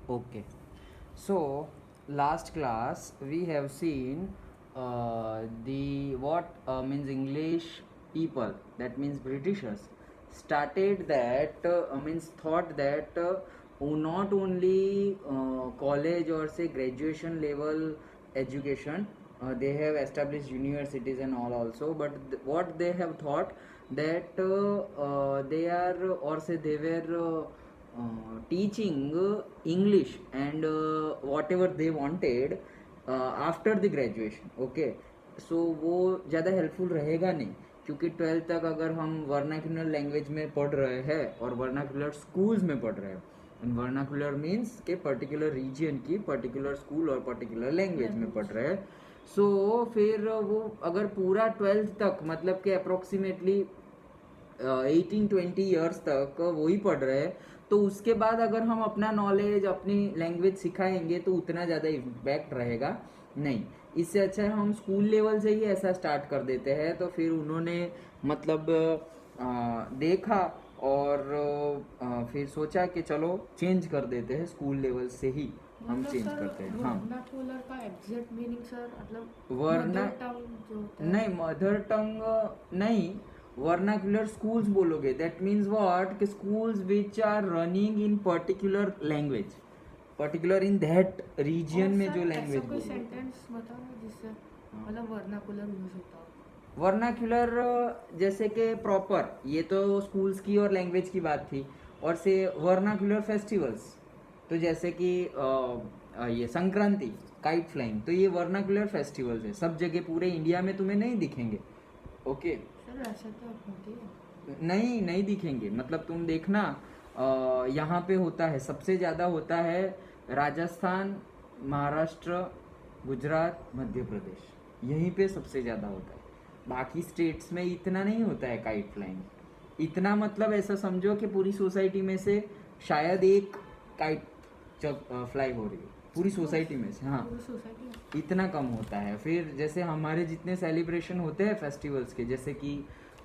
Okay. So last class we have seen the what means English people, that means Britishers started that means thought that not only college or say graduation level education, they have established universities and all also, but what they have thought that they are or say they were teaching English and whatever they wanted after the graduation. Okay, so वो ज़्यादा helpful रहेगा नहीं, क्योंकि twelfth तक अगर हम vernacular language में पढ़ रहे हैं और वर्नाक्यूलर स्कूल्स में पढ़ रहे हैं, एंड वर्नाक्यूलर मीन्स के पर्टिकुलर रीजन की पर्टिकुलर स्कूल और पर्टिकुलर लैंग्वेज में पढ़ रहे हैं, सो फिर वो अगर पूरा ट्वेल्थ तक मतलब कि अप्रोक्सीमेटली 18-20 ईयर्स तक वही पढ़ रहे हैं, तो उसके बाद अगर हम अपना नॉलेज अपनी लैंग्वेज सिखाएंगे तो उतना ज़्यादा इम्पैक्ट रहेगा नहीं. इससे अच्छा है हम स्कूल लेवल से ही ऐसा स्टार्ट कर देते हैं. तो फिर उन्होंने मतलब देखा और फिर सोचा कि चलो चेंज कर देते हैं, स्कूल लेवल से ही हम चेंज करते हैं. हाँ, वर्नाक्युलर का एग्जैक्ट मीनिंग सर मतलब वर्ना मदर टंग जो होता है? नहीं, मदर टंग नहीं, वर्नाक्यूलर स्कूल्स बोलोगे, दैट मीन्स व्हाट कि schools which are running in particular language, particular in that region में जो लैंग्वेज कोई बोलोगे. सेंटेंस बताओ जिससे मतलब वर्नाकुलर यूज होता हो. वर्नाक्यूलर जैसे कि प्रॉपर, ये तो स्कूल्स की और लैंग्वेज की बात थी, और से वर्नाक्यूलर फेस्टिवल्स, तो जैसे कि ये संक्रांति, काइट फ्लाइंग, तो ये वर्नाक्यूलर फेस्टिवल्स है, सब जगह पूरे इंडिया में तुम्हें नहीं दिखेंगे. ओके, सर ऐसा तो होती है. नहीं नहीं दिखेंगे, मतलब तुम देखना यहाँ पे होता है, सबसे ज़्यादा होता है राजस्थान, महाराष्ट्र, गुजरात, मध्य प्रदेश, यहीं पे सबसे ज़्यादा होता है. बाकी स्टेट्स में इतना नहीं होता है काइट फ्लाइंग. इतना मतलब ऐसा समझो कि पूरी सोसाइटी में से शायद एक काइट फ्लाई हो रही है पूरी सोसाइटी में से. हाँ, पूरी सोसाइटी इतना कम होता है. फिर जैसे हमारे जितने सेलिब्रेशन होते हैं फेस्टिवल्स के, जैसे कि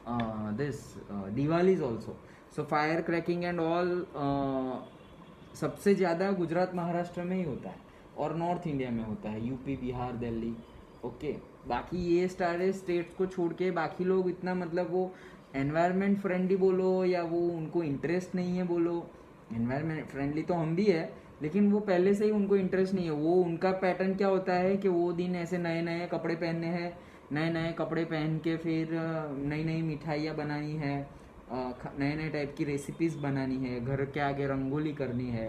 this Diwali is also, so fire cracking and all सबसे ज़्यादा गुजरात महाराष्ट्र में ही होता है और नॉर्थ इंडिया में होता है, यूपी, बिहार, दिल्ली. ओके, बाकी ये सारे स्टेट्स को छोड़ के बाकी लोग इतना मतलब वो एनवायरनमेंट फ्रेंडली बोलो या वो उनको इंटरेस्ट नहीं है बोलो. एनवायरनमेंट फ्रेंडली तो हम भी है, लेकिन वो पहले से ही उनको इंटरेस्ट नहीं है. वो उनका पैटर्न क्या होता है कि वो दिन ऐसे नए नए कपड़े पहनने हैं, नए नए कपड़े पहन के फिर नई नई मिठाइयाँ बनानी है, नए नए टाइप की रेसिपीज़ बनानी है, घर के आगे रंगोली करनी है.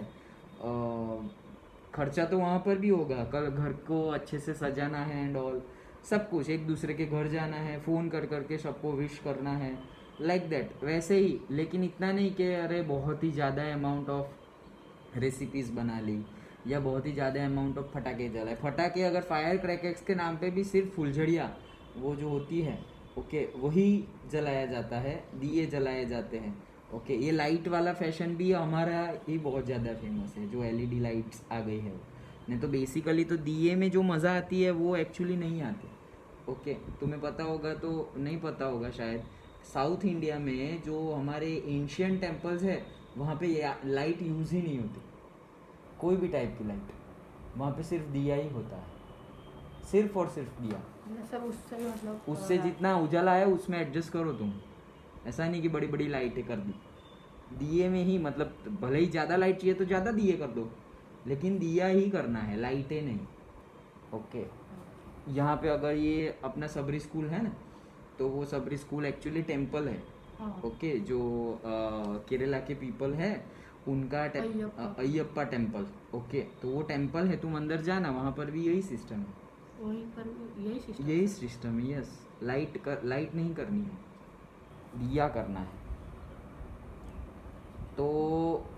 खर्चा तो वहाँ पर भी होगा, कल घर को अच्छे से सजाना है एंड ऑल, सब कुछ, एक दूसरे के घर जाना है, फ़ोन कर करके सबको विश करना है, लाइक दैट, वैसे ही. लेकिन इतना नहीं कि अरे बहुत ही ज़्यादा अमाउंट ऑफ रेसिपीज़ बना ली या बहुत ही ज़्यादा अमाउंट ऑफ फटाके जलाए. फटाके अगर फायर क्रैकर्स के नाम पे भी सिर्फ फुलझड़ियाँ वो जो होती है, ओके, वही जलाया जाता है, दिए जलाए जाते हैं. ओके, ये लाइट वाला फैशन भी हमारा ही बहुत ज़्यादा फेमस है, जो एलईडी लाइट्स आ गई है. नहीं तो बेसिकली तो दिए में जो मज़ा आती है वो एक्चुअली नहीं आती. ओके, तुम्हें पता होगा तो नहीं पता होगा शायद, साउथ इंडिया में जो हमारे एंशियंट टेम्पल्स है वहाँ पे लाइट यूज़ ही नहीं होती, कोई भी टाइप की लाइट. वहाँ पे सिर्फ दिया ही होता है, सिर्फ और सिर्फ दिया. सब उससे भी मतलब उससे जितना उजाला है उसमें एडजस्ट करो तुम. ऐसा नहीं कि बड़ी बड़ी लाइटें कर दी, दिए में ही, मतलब भले ही ज़्यादा लाइट चाहिए तो ज़्यादा दिए कर दो, लेकिन दिया ही करना है, लाइटें नहीं. ओके, यहाँ पे अगर ये अपना सबरी स्कूल है ना, तो वो सबरी स्कूल एक्चुअली टेम्पल है. ओके, जो केरला के पीपल है उनका अयप्पा टेम्पल. ओके, तो वो टेम्पल है, तुम अंदर जाना, वहाँ पर भी यही सिस्टम है, वहीं पर यही सिस्टम है. यस, लाइट नहीं करनी है, दिया करना है. तो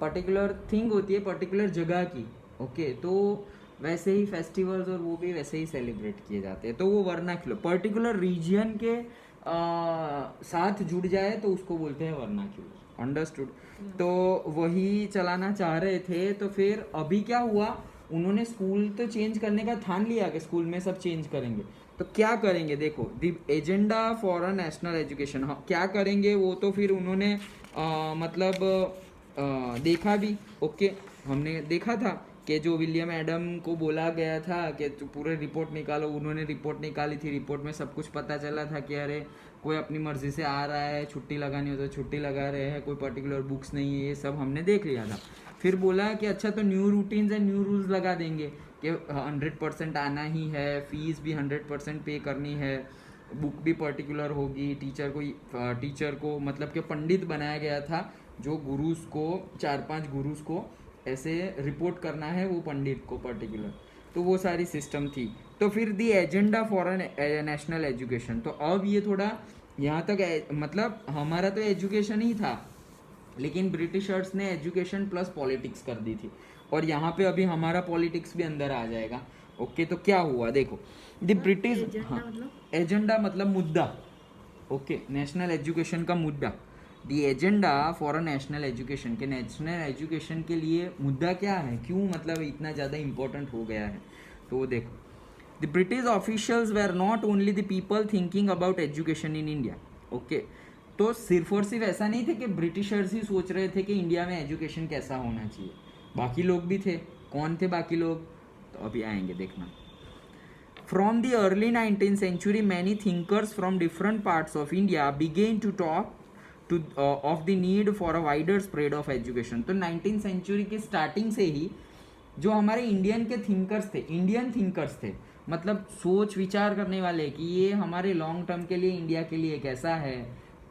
पर्टिकुलर थिंग होती है पर्टिकुलर जगह की. ओके, तो वैसे ही फेस्टिवल्स और वो भी वैसे ही सेलिब्रेट किए जाते हैं. तो वो वर्नाक्यूलर पर्टिकुलर रीजन के साथ जुड़ जाए तो उसको बोलते हैं वर्नाक्यूलर. अंडरस्टूड. तो वही चलाना चाह रहे थे. तो फिर अभी क्या हुआ, उन्होंने स्कूल तो चेंज करने का ठान लिया कि स्कूल में सब चेंज करेंगे. तो क्या करेंगे, देखो, the agenda for a national education, हाँ क्या करेंगे वो तो फिर उन्होंने मतलब देखा भी. ओके, हमने देखा था कि जो विलियम एडम को बोला गया था कि तू पूरे रिपोर्ट निकालो, उन्होंने रिपोर्ट निकाली थी, रिपोर्ट में सब कुछ पता चला था कि अरे कोई अपनी मर्जी से आ रहा है, छुट्टी लगानी हो तो छुट्टी लगा रहे हैं, कोई पर्टिकुलर बुक्स नहीं है, ये सब हमने देख लिया था। फिर बोला कि अच्छा तो new routines and new rules लगा देंगे कि 100% आना ही है, फीस भी 100% पे करनी है, बुक भी पर्टिकुलर होगी, टीचर को मतलब कि पंडित बनाया गया था, जो गुरुज को 4-5 गुरुज को ऐसे रिपोर्ट करना है वो पंडित को पर्टिकुलर, तो वो सारी सिस्टम थी। तो फिर दी एजेंडा फॉर नेशनल एजुकेशन, तो अब ये थोड़ा यहाँ तक मतलब हमारा तो एजुकेशन ही था, लेकिन ब्रिटिशर्स ने एजुकेशन प्लस पॉलिटिक्स कर दी थी, और यहाँ पे अभी हमारा पॉलिटिक्स भी अंदर आ जाएगा। ओके, तो क्या हुआ देखो, द ब्रिटिश, एजेंडा हाँ, मतलब? एजेंडा मतलब मुद्दा। ओके, नेशनल एजुकेशन का मुद्दा, the agenda for a national education, के नेशनल एजुकेशन के लिए मुद्दा क्या है, क्यों मतलब इतना ज़्यादा इंपॉर्टेंट हो गया है। तो वो देखो, the British officials were not only the people thinking about education in India. Okay, तो सिर्फ और सिर्फ ऐसा नहीं थे कि ब्रिटिशर्स ही सोच रहे थे कि इंडिया में एजुकेशन कैसा होना चाहिए, बाकी लोग भी थे। कौन थे बाकी लोग, तो अभी आएंगे देखना। From the early 19th century, many thinkers from different parts of India began to talk of the need for a wider spread of education. तो 19th century की स्टार्टिंग से ही जो हमारे इंडियन थिंकर्स थे, मतलब सोच विचार करने वाले कि ये हमारे लॉन्ग टर्म के लिए, इंडिया के लिए कैसा है,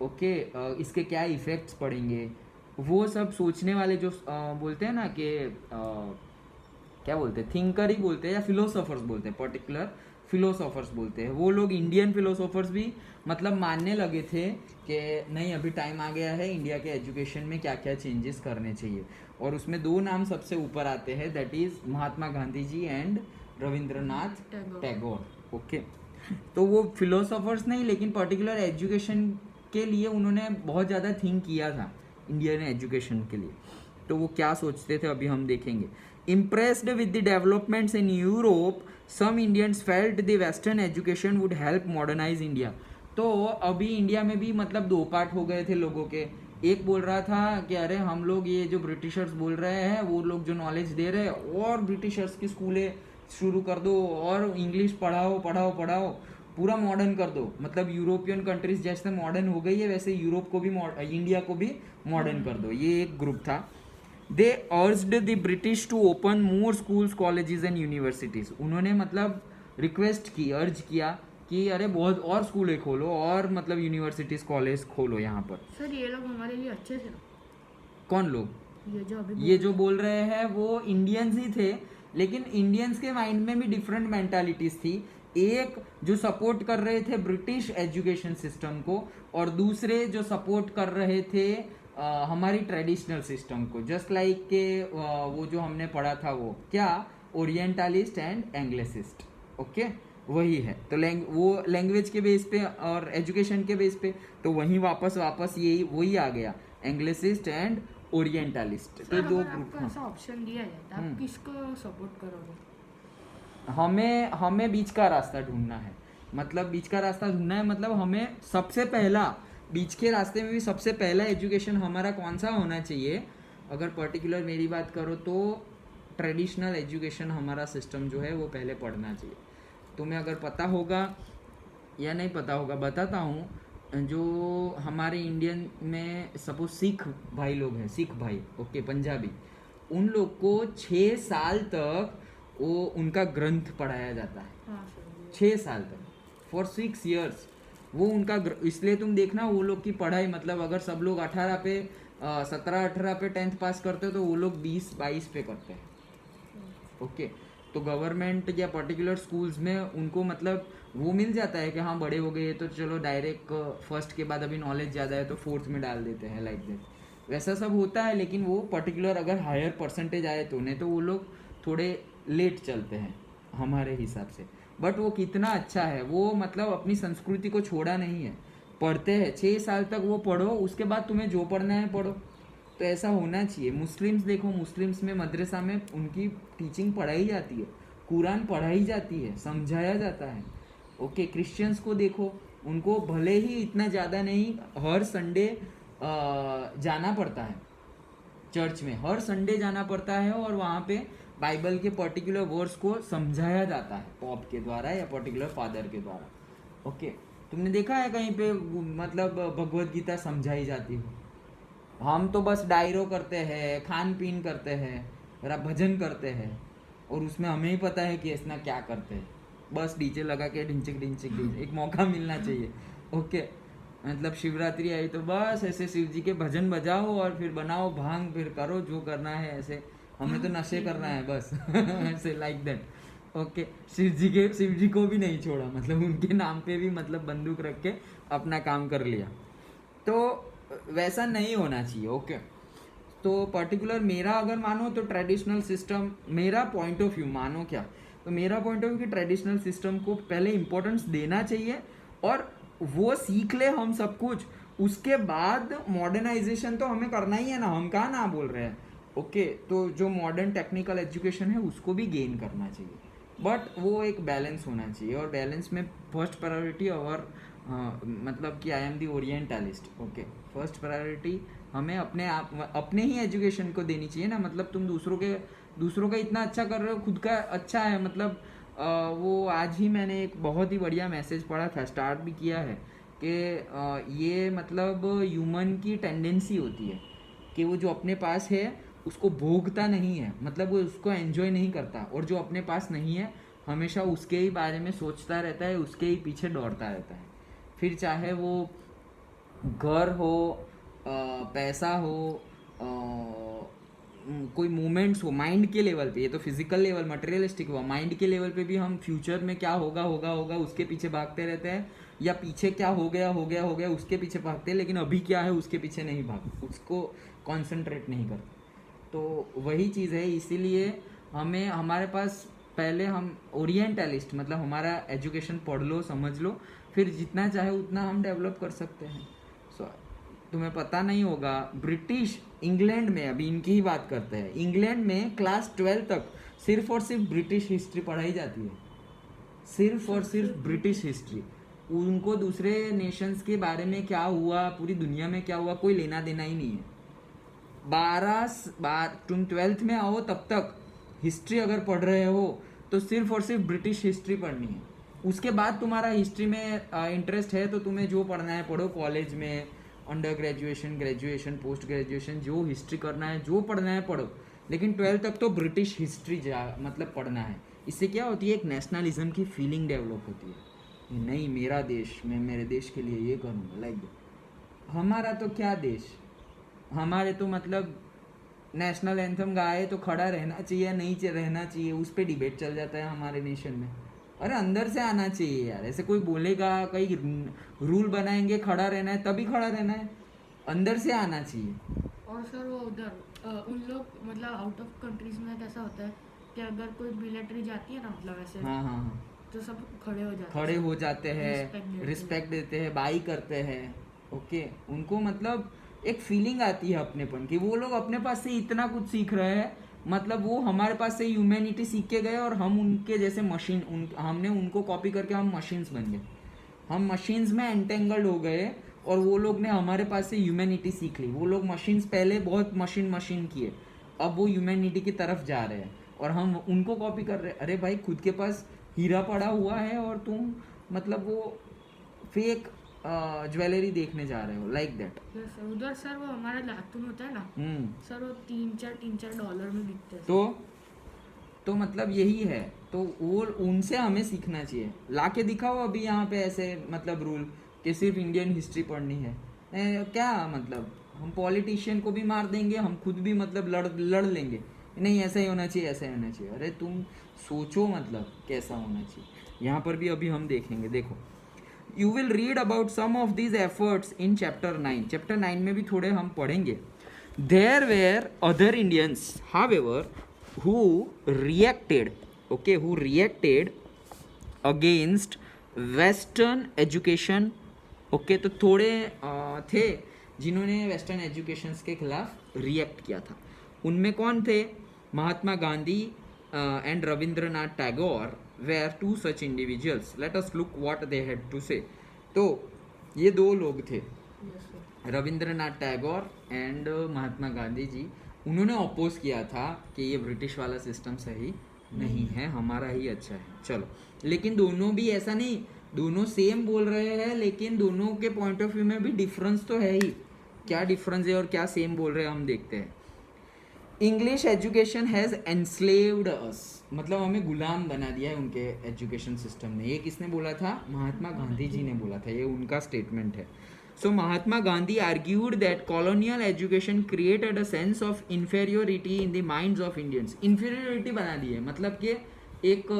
ओके, इसके क्या इफेक्ट्स पड़ेंगे, वो सब सोचने वाले जो बोलते हैं ना कि क्या बोलते हैं, थिंकर ही बोलते हैं या फिलोसोफर्स बोलते हैं, पर्टिकुलर फिलोसोफर्स बोलते हैं, वो लोग इंडियन फिलोसोफर्स भी मतलब मानने लगे थे कि नहीं अभी टाइम आ गया है इंडिया के एजुकेशन में क्या क्या चेंजेस करने चाहिए। और उसमें 2 नाम सबसे ऊपर आते हैं, that is Mahatma Gandhi ji and Rabindranath Tagore. Okay, तो वो फिलोसोफर्स नहीं, लेकिन पर्टिकुलर एजुकेशन के लिए उन्होंने बहुत ज़्यादा थिंक किया था इंडियन एजुकेशन के लिए। तो वो क्या सोचते थे अभी हम देखेंगे। Impressed with the developments in Europe, some Indians felt the Western education would help modernize India. तो अभी इंडिया में भी मतलब 2 पार्ट हो गए थे लोगों के। एक बोल रहा था कि अरे हम लोग ये जो ब्रिटिशर्स बोल रहे हैं, वो लोग जो नॉलेज दे रहे हैं, और ब्रिटिशर्स की स्कूलें शुरू कर दो, और इंग्लिश पढ़ाओ पढ़ाओ पढ़ाओ, पूरा मॉडर्न कर दो। मतलब यूरोपियन कंट्रीज जैसे मॉडर्न हो गई है, वैसे यूरोप को भी इंडिया को भी मॉडर्न कर दो। ये एक ग्रुप था। They urged the British to open more schools, colleges and universities. उन्होंने मतलब रिक्वेस्ट की, अर्ज किया कि अरे बहुत और स्कूलें खोलो, और मतलब यूनिवर्सिटीज कॉलेज खोलो यहाँ पर। सर ये लोग हमारे लिए अच्छे थे ना? कौन लोग? ये जो बोल रहे हैं वो इंडियंस ही थे, लेकिन इंडियंस के माइंड में भी डिफरेंट मेंटालिटीज थी। एक जो सपोर्ट कर रहे थे ब्रिटिश एजुकेशन सिस्टम को, और दूसरे जो सपोर्ट कर रहे थे हमारी ट्रेडिशनल सिस्टम को, जस्ट लाइक के वो जो हमने पढ़ा था वो क्या, ओरिएंटलिस्ट एंड एंग्लिसिस्ट। ओके, वही है। तो वो लैंग्वेज के बेस पे और एजुकेशन के बेस पे, तो वहीं वापस यही वही आ गया, एंग्लिसिस्ट एंड ओरिएंटलिस्ट। तो 2 ग्रुप। ऐसा ऑप्शन दिया जाता है, आप किसको सपोर्ट करोगे? हमें बीच का रास्ता ढूंढना है। मतलब बीच का रास्ता ढूंढना है मतलब हमें सबसे पहला, बीच के रास्ते में भी सबसे पहला एजुकेशन हमारा कौन सा होना चाहिए, अगर पर्टिकुलर मेरी बात करो तो ट्रेडिशनल एजुकेशन हमारा सिस्टम जो है वो पहले पढ़ना चाहिए। तुम्हें अगर पता होगा या नहीं पता होगा बताता हूँ, जो हमारे इंडियन में सपोज सिख भाई लोग हैं, सिख भाई, ओके, पंजाबी, उन लोग को 6 साल तक वो उनका ग्रंथ पढ़ाया जाता है। हाँ सर, 6 साल तक, फॉर 6 years वो उनका इसलिए तुम देखना वो लोग की पढ़ाई, मतलब अगर सब लोग 18 पे 17-18 पे 10th पास करते हो, तो वो लोग 20-22 पे करते हैं। ओके, तो गवर्नमेंट या पर्टिकुलर स्कूल्स में उनको मतलब वो मिल जाता है कि हाँ बड़े हो गए तो चलो डायरेक्ट फर्स्ट के बाद अभी नॉलेज ज़्यादा है तो 4th में डाल देते हैं, लाइक दैट, वैसा सब होता है। लेकिन वो पर्टिकुलर अगर हायर परसेंटेज आए तो नहीं, तो वो लोग थोड़े लेट चलते हैं हमारे हिसाब से। बट वो कितना अच्छा है, वो मतलब अपनी संस्कृति को छोड़ा नहीं है, पढ़ते हैं 6 साल तक वो पढ़ो, उसके बाद तुम्हें जो पढ़ना है पढ़ो। तो ऐसा होना चाहिए। मुस्लिम्स देखो, मुस्लिम्स में मदरसा में उनकी टीचिंग पढ़ाई जाती है, कुरान पढ़ाई जाती है, समझाया जाता है। ओके, क्रिश्चियंस को देखो, उनको भले ही इतना ज़्यादा नहीं, हर संडे जाना पड़ता है, चर्च में हर संडे जाना पड़ता है और वहाँ पे बाइबल के पर्टिकुलर वर्ड्स को समझाया जाता है पॉप के द्वारा या पर्टिकुलर फादर के द्वारा। ओके, तुमने देखा है कहीं पे मतलब भगवत गीता समझाई जाती हो? हम तो बस डायरो करते हैं, खान पीन करते हैं, भजन करते हैं और उसमें हमें ही पता है कि ऐसा क्या करते हैं, बस डीजे लगा के ढिंचिक ढिंचिक ढिंचिक, एक मौका मिलना चाहिए। ओके, मतलब शिवरात्रि आई तो बस ऐसे शिव जी के भजन बजाओ और फिर बनाओ भांग, फिर करो जो करना है, ऐसे हमें तो नशे करना है बस ऐसे लाइक दैट। ओके, शिव जी को भी नहीं छोड़ा, मतलब उनके नाम पे भी मतलब बंदूक रख के अपना काम कर लिया। तो वैसा नहीं होना चाहिए। ओके, तो पर्टिकुलर मेरा अगर मानो तो ट्रेडिशनल सिस्टम, मेरा पॉइंट ऑफ व्यू मानो क्या, तो मेरा पॉइंट ऑफ व्यू कि ट्रेडिशनल सिस्टम को पहले इम्पोर्टेंस देना चाहिए और वो सीख ले हम सब कुछ, उसके बाद मॉडर्नाइजेशन तो हमें करना ही है ना, हम कहाँ ना बोल रहे हैं। ओके, तो जो मॉडर्न टेक्निकल एजुकेशन है उसको भी गेन करना चाहिए, बट वो एक बैलेंस होना चाहिए और बैलेंस में फर्स्ट प्रायोरिटी और मतलब कि I am the orientalist. Okay, first priority हमें अपने आप अपने ही एजुकेशन को देनी चाहिए ना, मतलब तुम दूसरों का इतना अच्छा कर रहे हो, खुद का अच्छा है। मतलब वो आज ही मैंने एक बहुत ही बढ़िया मैसेज पढ़ा था, स्टार्ट भी किया है कि ये मतलब ह्यूमन की टेंडेंसी होती है कि वो जो अपने पास है उसको भोगता नहीं है, मतलब वो उसको एंजॉय नहीं करता, और जो अपने पास नहीं है हमेशा उसके ही बारे में सोचता रहता है, उसके ही पीछे दौड़ता रहता है। फिर चाहे वो घर हो, पैसा हो, कोई मूवमेंट्स हो, माइंड के लेवल पे, ये तो फिजिकल लेवल मटेरियलिस्टिक हुआ, माइंड के लेवल पे भी हम फ्यूचर में क्या होगा होगा होगा उसके पीछे भागते रहते हैं, या पीछे क्या हो गया उसके पीछे भागते हैं, लेकिन अभी क्या है उसके पीछे नहीं भागते, उसको कॉन्सेंट्रेट नहीं करते। तो वही चीज़ है, इसीलिए हमें हमारे पास पहले हम ओरिएंटलिस्ट, मतलब हमारा एजुकेशन पढ़ लो, समझ लो, फिर जितना चाहे उतना हम डेवलप कर सकते हैं। सो तुम्हें पता नहीं होगा, ब्रिटिश इंग्लैंड में, अभी इनकी ही बात करते हैं, इंग्लैंड में क्लास 12 तक सिर्फ और सिर्फ ब्रिटिश हिस्ट्री पढ़ाई जाती है, सिर्फ और सिर्फ ब्रिटिश हिस्ट्री। उनको दूसरे नेशंस के बारे में क्या हुआ, पूरी दुनिया में क्या हुआ, कोई लेना देना ही नहीं है। 12 तुम 12th में आओ तब तक हिस्ट्री अगर पढ़ रहे हो तो सिर्फ और सिर्फ ब्रिटिश हिस्ट्री पढ़नी है। उसके बाद तुम्हारा हिस्ट्री में इंटरेस्ट है तो तुम्हें जो पढ़ना है पढ़ो, कॉलेज में under graduation, graduation, post graduation, जो हिस्ट्री करना है, जो पढ़ना है पढ़ो, लेकिन 12th तक तो ब्रिटिश हिस्ट्री मतलब पढ़ना है। इससे क्या होती है, एक नेशनलिज्म की फीलिंग डेवलप होती है, नहीं मेरा देश, मैं मेरे देश के लिए ये करूँगा, लाइक हमारा तो क्या देश, हमारे तो मतलब नेशनल एंथम गाए तो खड़ा रहना चाहिए, नहीं रहना चाहिए, उस पर डिबेट चल जाता है हमारे नेशन में। अरे अंदर से आना चाहिए यार, ऐसे कोई बोलेगा, कई रूल बनाएंगे, खड़ा रहना है तभी खड़ा रहना है, अंदर से आना चाहिए। और सर वो उधर उन लोग मतलब आउट ऑफ कंट्रीज में कैसा होता है कि अगर कोई मिलिट्री जाती है ना, मतलब ऐसे हाँ हाँ हाँ, तो सब खड़े हो जाते हैं, Respect रिस्पेक्ट देते हैं, बाई करते हैं। ओके, उनको मतलब एक फीलिंग आती है अपनेपन की, वो लोग अपने पास से इतना कुछ सीख रहे हैं, मतलब वो हमारे पास से ह्यूमैनिटी सीख के गए और हम उनके जैसे मशीन, हमने उनको कॉपी करके हम मशीन्स बन गए, हम मशीन्स में एंटेंगल्ड हो गए और वो लोग ने हमारे पास से ह्यूमैनिटी सीख ली। वो लोग मशीन्स पहले बहुत मशीन किए, अब वो ह्यूमैनिटी की तरफ जा रहे हैं और हम उनको कॉपी कर रहे हैं। अरे भाई, खुद के पास हीरा पड़ा हुआ है और तुम मतलब वो फेक ज्वेलरी देखने जा रहे हो, लाइक दैट। उधर सर वो हमारा लातून होता है ना सर, वो 3-4 डॉलर में बिकते हैं। तो मतलब यही है, तो वो उनसे हमें सीखना चाहिए। लाके दिखाओ अभी यहाँ पे ऐसे मतलब रूल कि सिर्फ इंडियन हिस्ट्री पढ़नी है, क्या मतलब हम पॉलिटिशियन को भी मार देंगे, हम खुद भी मतलब लड़ लेंगे, नहीं ऐसा ही होना चाहिए, ऐसा ही होना चाहिए। अरे तुम सोचो मतलब कैसा होना चाहिए। यहाँ पर भी अभी हम देखेंगे, देखो you will read about some of these efforts in chapter 9। Chapter 9 में भी थोड़े हम पढ़ेंगे। There were other Indians however who reacted against western education। तो थोड़े थे जिन्होंने वेस्टर्न एजुकेशन के खिलाफ रिएक्ट किया था। उनमें कौन थे? Mahatma Gandhi and Rabindranath Tagore were two such individuals. Let us look what they had to say. तो ये दो लोग थे, रविंद्रनाथ टैगोर एंड महात्मा गांधी जी। उन्होंने अपोज किया था कि ये ब्रिटिश वाला सिस्टम सही नहीं है, हमारा ही अच्छा है। चलो, लेकिन दोनों भी ऐसा नहीं, दोनों सेम बोल रहे हैं, लेकिन दोनों के पॉइंट ऑफ व्यू में भी डिफरेंस तो है ही। क्या डिफरेंस है और क्या सेम बोल रहे हैं हम देखते हैं। इंग्लिश एजुकेशन हैज़ एनस्लेव्ड अस, मतलब हमें गुलाम बना दिया है उनके एजुकेशन सिस्टम ने। ये किसने बोला था? महात्मा गांधी जी ने बोला था, ये उनका स्टेटमेंट है। So Mahatma Gandhi argued that colonial education created a sense of inferiority in the minds of Indians. Inferiority बना दी है, मतलब कि एक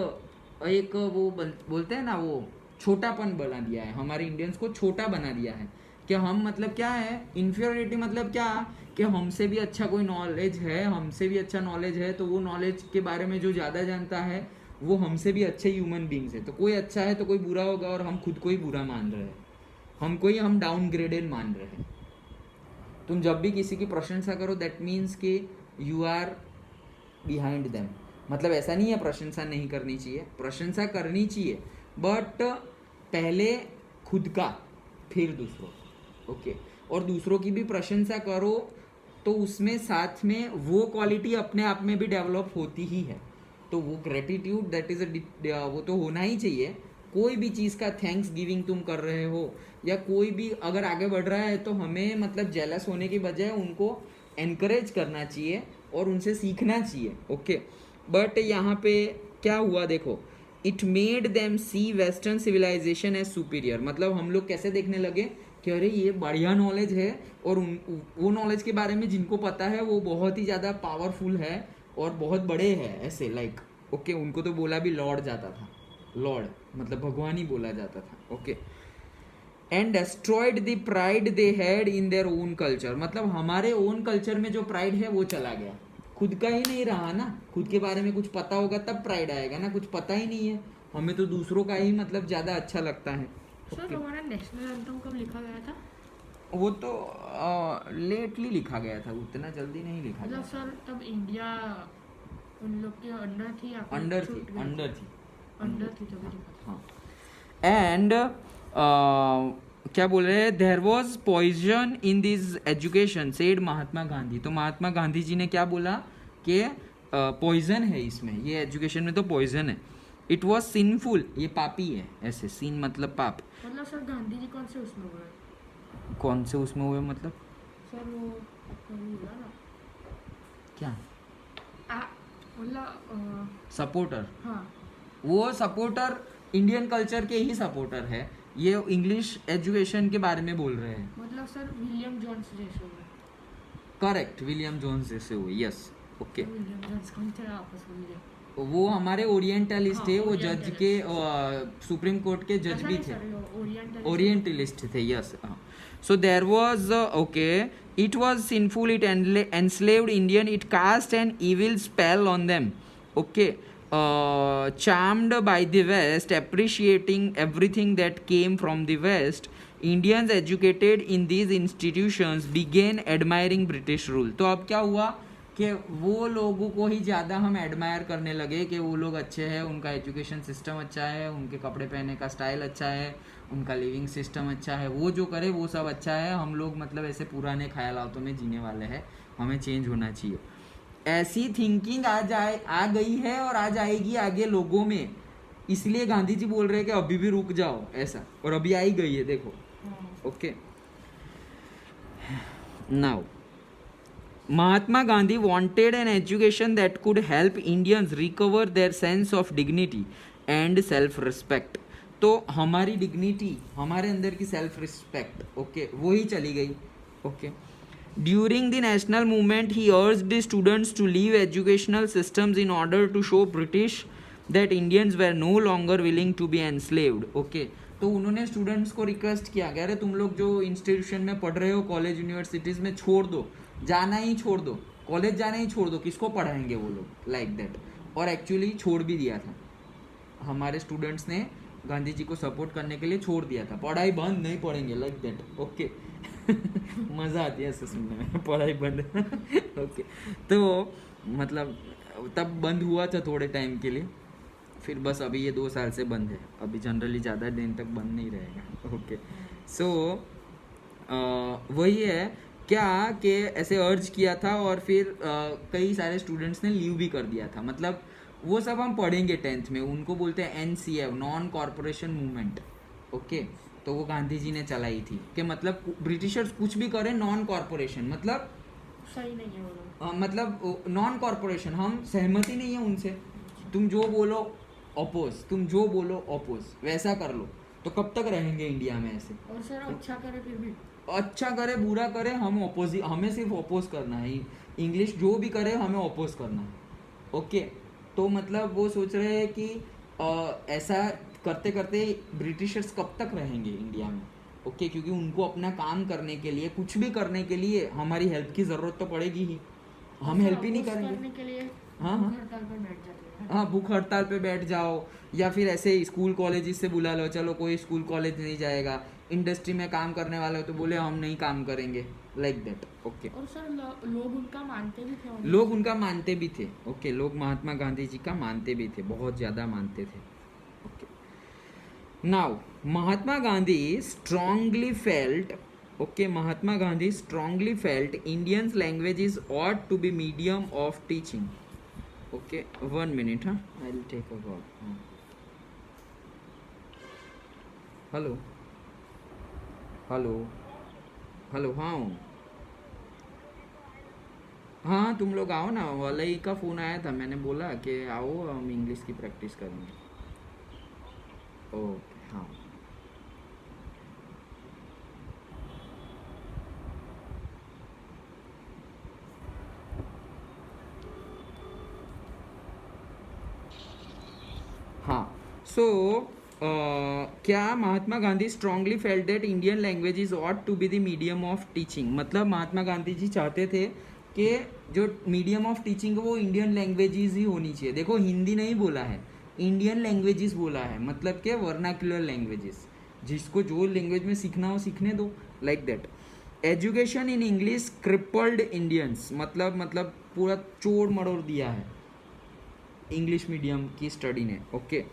एक वो बोलते हैं ना, वो छोटापन बना दिया है, हमारे इंडियंस को छोटा बना दिया है कि हम, मतलब क्या है इंफीरियरिटी, मतलब क्या कि हमसे भी अच्छा कोई नॉलेज है, हमसे भी अच्छा नॉलेज है, तो वो नॉलेज के बारे में जो ज़्यादा जानता है वो हमसे भी अच्छे ह्यूमन बींग्स है। तो कोई अच्छा है तो कोई बुरा होगा, और हम खुद को ही बुरा मान रहे हैं, हम डाउनग्रेडेड मान रहे हैं। तुम जब भी किसी की प्रशंसा करो दैट मीन्स कि यू आर बिहाइंड देम। मतलब ऐसा नहीं है प्रशंसा नहीं करनी चाहिए, प्रशंसा करनी चाहिए, बट पहले खुद का फिर दूसरों, ओके। और दूसरों की भी प्रशंसा करो तो उसमें साथ में वो क्वालिटी अपने आप में भी डेवलप होती ही है। तो वो ग्रेटिट्यूड दैट इज वो तो होना ही चाहिए। कोई भी चीज़ का थैंक्स गिविंग तुम कर रहे हो, या कोई भी अगर आगे बढ़ रहा है तो हमें मतलब जेलस होने की बजाय उनको एनकरेज करना चाहिए और उनसे सीखना चाहिए, ओके। बट यहाँ पे क्या हुआ देखो, it made them see western civilisation as superior. मतलब हम लोग कैसे देखने लगे कि अरे ये बढ़िया नॉलेज है, और वो नॉलेज के बारे में जिनको पता है वो बहुत ही ज़्यादा पावरफुल है और बहुत बड़े हैं ऐसे, लाइक ओके। उनको तो बोला भी लॉर्ड जाता था, लॉर्ड मतलब भगवान ही बोला जाता था, okay. And destroyed the pride they had in their own culture. मतलब हमारे ओन कल्चर में जो प्राइड है वो चला गया, खुद का ही नहीं रहा ना। खुद के बारे में कुछ पता होगा तब प्राइड आएगा ना, कुछ पता ही नहीं है हमें, तो दूसरों का ही मतलब ज़्यादा अच्छा लगता है। सर हमारा नेशनल एंथम कब लिखा गया था? वो तो लेटली लिखा गया था, उतना जल्दी नहीं लिखा गया। मतलब सर तब इंडिया उन लोग के अंडर थी या फिर अंडर छूट थी, गई? अंडर थी, अंडर थी तभी लिखा था। हाँ। एंड क्या बोल रहे हैं, there was poison in this education said Mahatma Gandhi. तो महात्मा गांधी जी ने क्या बोला कि पॉइजन है इसमें, ये एजुकेशन में तो पॉइजन है। इट वॉज सिनफुल, ये पापी है, ऐसे सीन मतलब पाप। मतलब सर गांधी जी कौन से उसमें हुए? कौन से उसमें हुए मतलब सर वो बोला ना क्या, मतलब सपोर्टर? हाँ वो सपोर्टर इंडियन कल्चर के ही सपोर्टर है, ये इंग्लिश एजुकेशन के बारे में बोल रहे हैं। मतलब सर विलियम जोन्स जैसे हुए। करेक्ट, विलियम जोन्स जैसे हुए, यस, ओके। विलियम जोन्स कौन थे आपस में मुझे? वो हमारे ओरिएंटलिस्ट हाँ, थे, वो जज के सुप्रीम कोर्ट के जज भी थे, ओरिएंटलिस्ट थे, yes. So there was okay, it was sinful, it enslaved Indian, it cast an evil spell on them, okay. Charmed by the West, appreciating everything that came from the West, Indians educated in these institutions began admiring British rule. तो अब क्या हुआ कि वो लोगों को ही ज़्यादा हम एडमायर करने लगे कि वो लोग अच्छे हैं, उनका एजुकेशन सिस्टम अच्छा है, उनके कपड़े पहनने का स्टाइल अच्छा है, उनका लिविंग सिस्टम अच्छा है, वो जो करे वो सब अच्छा है। हम लोग मतलब ऐसे पुराने ख्यालातों में जीने वाले हैं, हमें चेंज होना चाहिए। ऐसी थिंकिंग आ गई है और आ जाएगी आगे लोगों में, इसलिए गांधी जी बोल रहे हैं कि अभी भी रुक जाओ ऐसा, और अभी आई गई है देखो, okay. Now Mahatma Gandhi wanted an education that could help Indians recover their sense of dignity and self-respect. तो हमारी डिग्निटी, हमारे अंदर की सेल्फ रिस्पेक्ट, ओके, वो ही चली गई, okay. During the national movement, he urged the students to leave educational systems in order to show British that Indians were no longer willing to be enslaved. Okay. तो उन्होंने students को request किया कि अरे तुम लोग जो इंस्टीट्यूशन में पढ़ रहे हो, कॉलेज यूनिवर्सिटीज़ में, छोड़ दो, जाना ही छोड़ दो, कॉलेज जाना ही छोड़ दो, किसको पढ़ाएंगे वो लोग, लाइक दैट। और एक्चुअली छोड़ भी दिया था, हमारे स्टूडेंट्स ने गांधी जी को सपोर्ट करने के लिए छोड़ दिया था, पढ़ाई बंद नहीं पढ़ेंगे, लाइक दैट, ओके। मज़ा आती है ऐसे सुनने में, पढ़ाई बंद, ओके। तो मतलब तब बंद हुआ था थोड़े टाइम के लिए, फिर बस अभी ये 2 साल से बंद है, अभी जनरली ज़्यादा दिन तक बंद नहीं रहेगा, ओके। सो वही है क्या कि ऐसे अर्ज किया था और फिर कई सारे स्टूडेंट्स ने लीव भी कर दिया था। मतलब वो सब हम पढ़ेंगे 10th में, उनको बोलते हैं NCF, non corporation movement. Okay, तो वो गांधी जी ने चलाई थी कि मतलब ब्रिटिशर्स कुछ भी करें, नॉन कॉरपोरेशन मतलब सही नहीं है वो लोग। मतलब नॉन कॉरपोरेशन, हम सहमति नहीं है उनसे, तुम जो बोलो अपोज, तुम जो बोलो अपोज, वैसा कर लो। तो कब तक रहेंगे इंडिया में ऐसे? और सर अच्छा करे फिर भी। अच्छा करे बुरा करे, हम ऑपोजिट, हमें सिर्फ अपोज करना है। इंग्लिश जो भी करे हमें अपोज करना है। ओके, तो मतलब वो सोच रहे हैं कि ऐसा करते करते ब्रिटिशर्स कब तक रहेंगे इंडिया में। ओके, क्योंकि उनको अपना काम करने के लिए, कुछ भी करने के लिए हमारी हेल्प की ज़रूरत तो पड़ेगी ही, हम हेल्प ही नहीं oppose करेंगे। करने के लिए हाँ, हाँ। भूख हड़ताल पर बैठ जाते हैं। हाँ, भूख हड़ताल पे बैठ जाओ, या फिर ऐसे स्कूल कॉलेजेस से बुला लो, चलो कोई स्कूल कॉलेज नहीं जाएगा, इंडस्ट्री में काम करने वाले हो तो बोले हम नहीं काम करेंगे, लाइक दैट। ओके, और सर लोग उनका मानते भी थे। लोग उनका मानते भी थे। ओके, लोग महात्मा गांधी जी का मानते भी थे, बहुत ज़्यादा मानते थे। Okay, now Mahatma Gandhi strongly felt, okay, Mahatma Gandhi strongly felt Indians languages ought to be medium of teaching. Okay, 1 minute, huh? I'll take a call. Hello hello hello, हाँ हूँ। हाँ, तुम लोग आओ ना, वाले का फ़ोन आया था, मैंने बोला कि आओ हम इंग्लिश की प्रैक्टिस करेंगे। ओके, हाँ। हाँ, सो क्या Mahatma Gandhi strongly felt that Indian languages ought to be the medium of teaching. मतलब महात्मा गांधी जी चाहते थे कि जो मीडियम ऑफ टीचिंग है वो इंडियन लैंग्वेजेस ही होनी चाहिए। देखो, हिंदी नहीं बोला है, इंडियन लैंग्वेजेस बोला है, मतलब कि वर्नाक्युलर लैंग्वेजेस, जिसको जो लैंग्वेज में सीखना हो सीखने दो, like that. Education in English crippled Indians, मतलब पूरा चोड़ मरोड़ दिया है इंग्लिश मीडियम की स्टडी ने। Okay,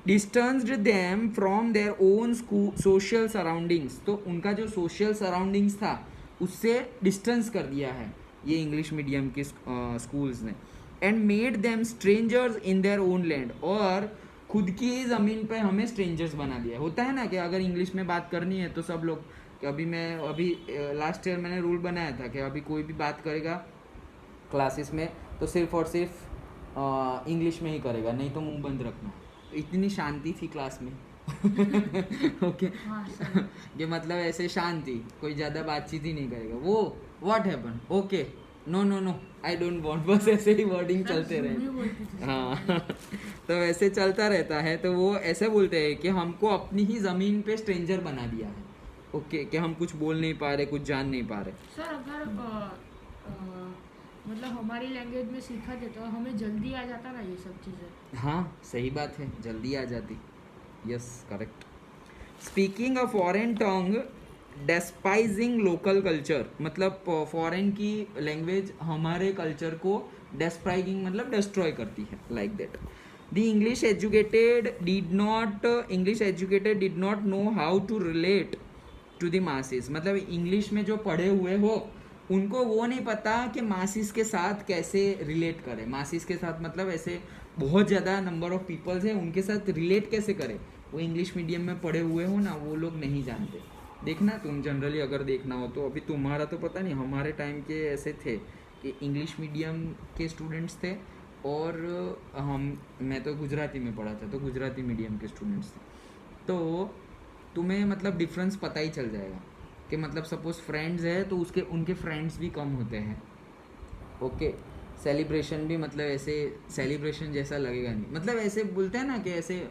distanced them from their own social surroundings, तो उनका जो सोशल सराउंडिंग्स था उससे डिस्टेंस कर दिया है ये इंग्लिश मीडियम के स्कूल्स ने। And made them strangers in their own land, और खुद की ही ज़मीन पे हमें स्ट्रेंजर्स बना दिया। होता है ना कि अगर इंग्लिश में बात करनी है तो सब लोग, कि अभी लास्ट ईयर मैंने रूल बनाया था कि अभी कोई भी बात करेगा क्लासेस में तो सिर्फ और सिर्फ इंग्लिश में ही करेगा, नहीं तो मुंह बंद रखना। तो इतनी शांति थी क्लास में। ओके, हाँ सर। कि मतलब ऐसे शांति, कोई ज़्यादा बातचीत ही नहीं करेगा। वो what happen, okay, no no no, I don't want, बस ऐसे ही वर्डिंग चलते रहे। हाँ, तो ऐसे चलता रहता है। तो वो ऐसे बोलते हैं कि हमको अपनी ही ज़मीन पे स्ट्रेंजर बना दिया है। ओके, कि हम कुछ बोल नहीं पा रहे, कुछ जान नहीं पा रहे। सर अगर मतलब हमारी लैंग्वेज में सीखा थे तो हमें जल्दी आ जाता ना ये सब चीज़ें। हाँ, सही बात है, जल्दी आ जाती। Yes, correct. Speaking a foreign tongue despising local culture, मतलब फॉरेन की लैंग्वेज हमारे कल्चर को डेस्पाइजिंग मतलब डिस्ट्रॉय करती है, like that. The English educated did not know how to relate to the masses, मतलब इंग्लिश में जो पढ़े हुए हो उनको वो नहीं पता कि मासिस के साथ कैसे रिलेट करें। मासिस के साथ मतलब ऐसे बहुत ज़्यादा नंबर ऑफ पीपल्स हैं, उनके साथ रिलेट कैसे करें, वो इंग्लिश मीडियम में पढ़े हुए हो ना, वो लोग नहीं जानते। देखना तुम जनरली अगर देखना हो तो, अभी तुम्हारा तो पता नहीं, हमारे टाइम के ऐसे थे कि इंग्लिश मीडियम के स्टूडेंट्स थे और मैं तो गुजराती में पढ़ा था, तो गुजराती मीडियम के स्टूडेंट्स थे। तो तुम्हें मतलब डिफरेंस पता ही चल जाएगा कि मतलब सपोज फ्रेंड्स है तो उसके उनके फ्रेंड्स भी कम होते हैं। ओके, सेलिब्रेशन भी मतलब ऐसे सेलिब्रेशन जैसा लगेगा नहीं, मतलब ऐसे बोलते हैं ना कि ऐसे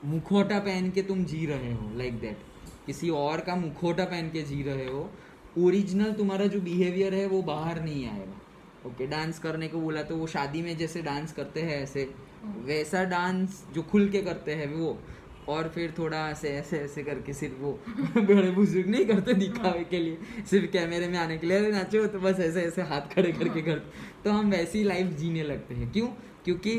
मुखौटा पहन के तुम जी रहे हो, लाइक दैट, किसी और का मुखौटा पहन के जी रहे हो, ओरिजिनल तुम्हारा जो बिहेवियर है वो बाहर नहीं आएगा। ओके, डांस करने को बोला तो वो शादी में जैसे डांस करते हैं ऐसे वैसा डांस जो खुल के करते हैं वो और फिर थोड़ा ऐसे ऐसे ऐसे करके सिर्फ वो बड़े बुजुर्ग नहीं करते दिखावे के लिए, सिर्फ कैमरे में आने के लिए, अरे नाचो, तो बस ऐसे ऐसे हाथ खड़े करके करते। तो हम वैसी लाइफ जीने लगते हैं। क्यों? क्योंकि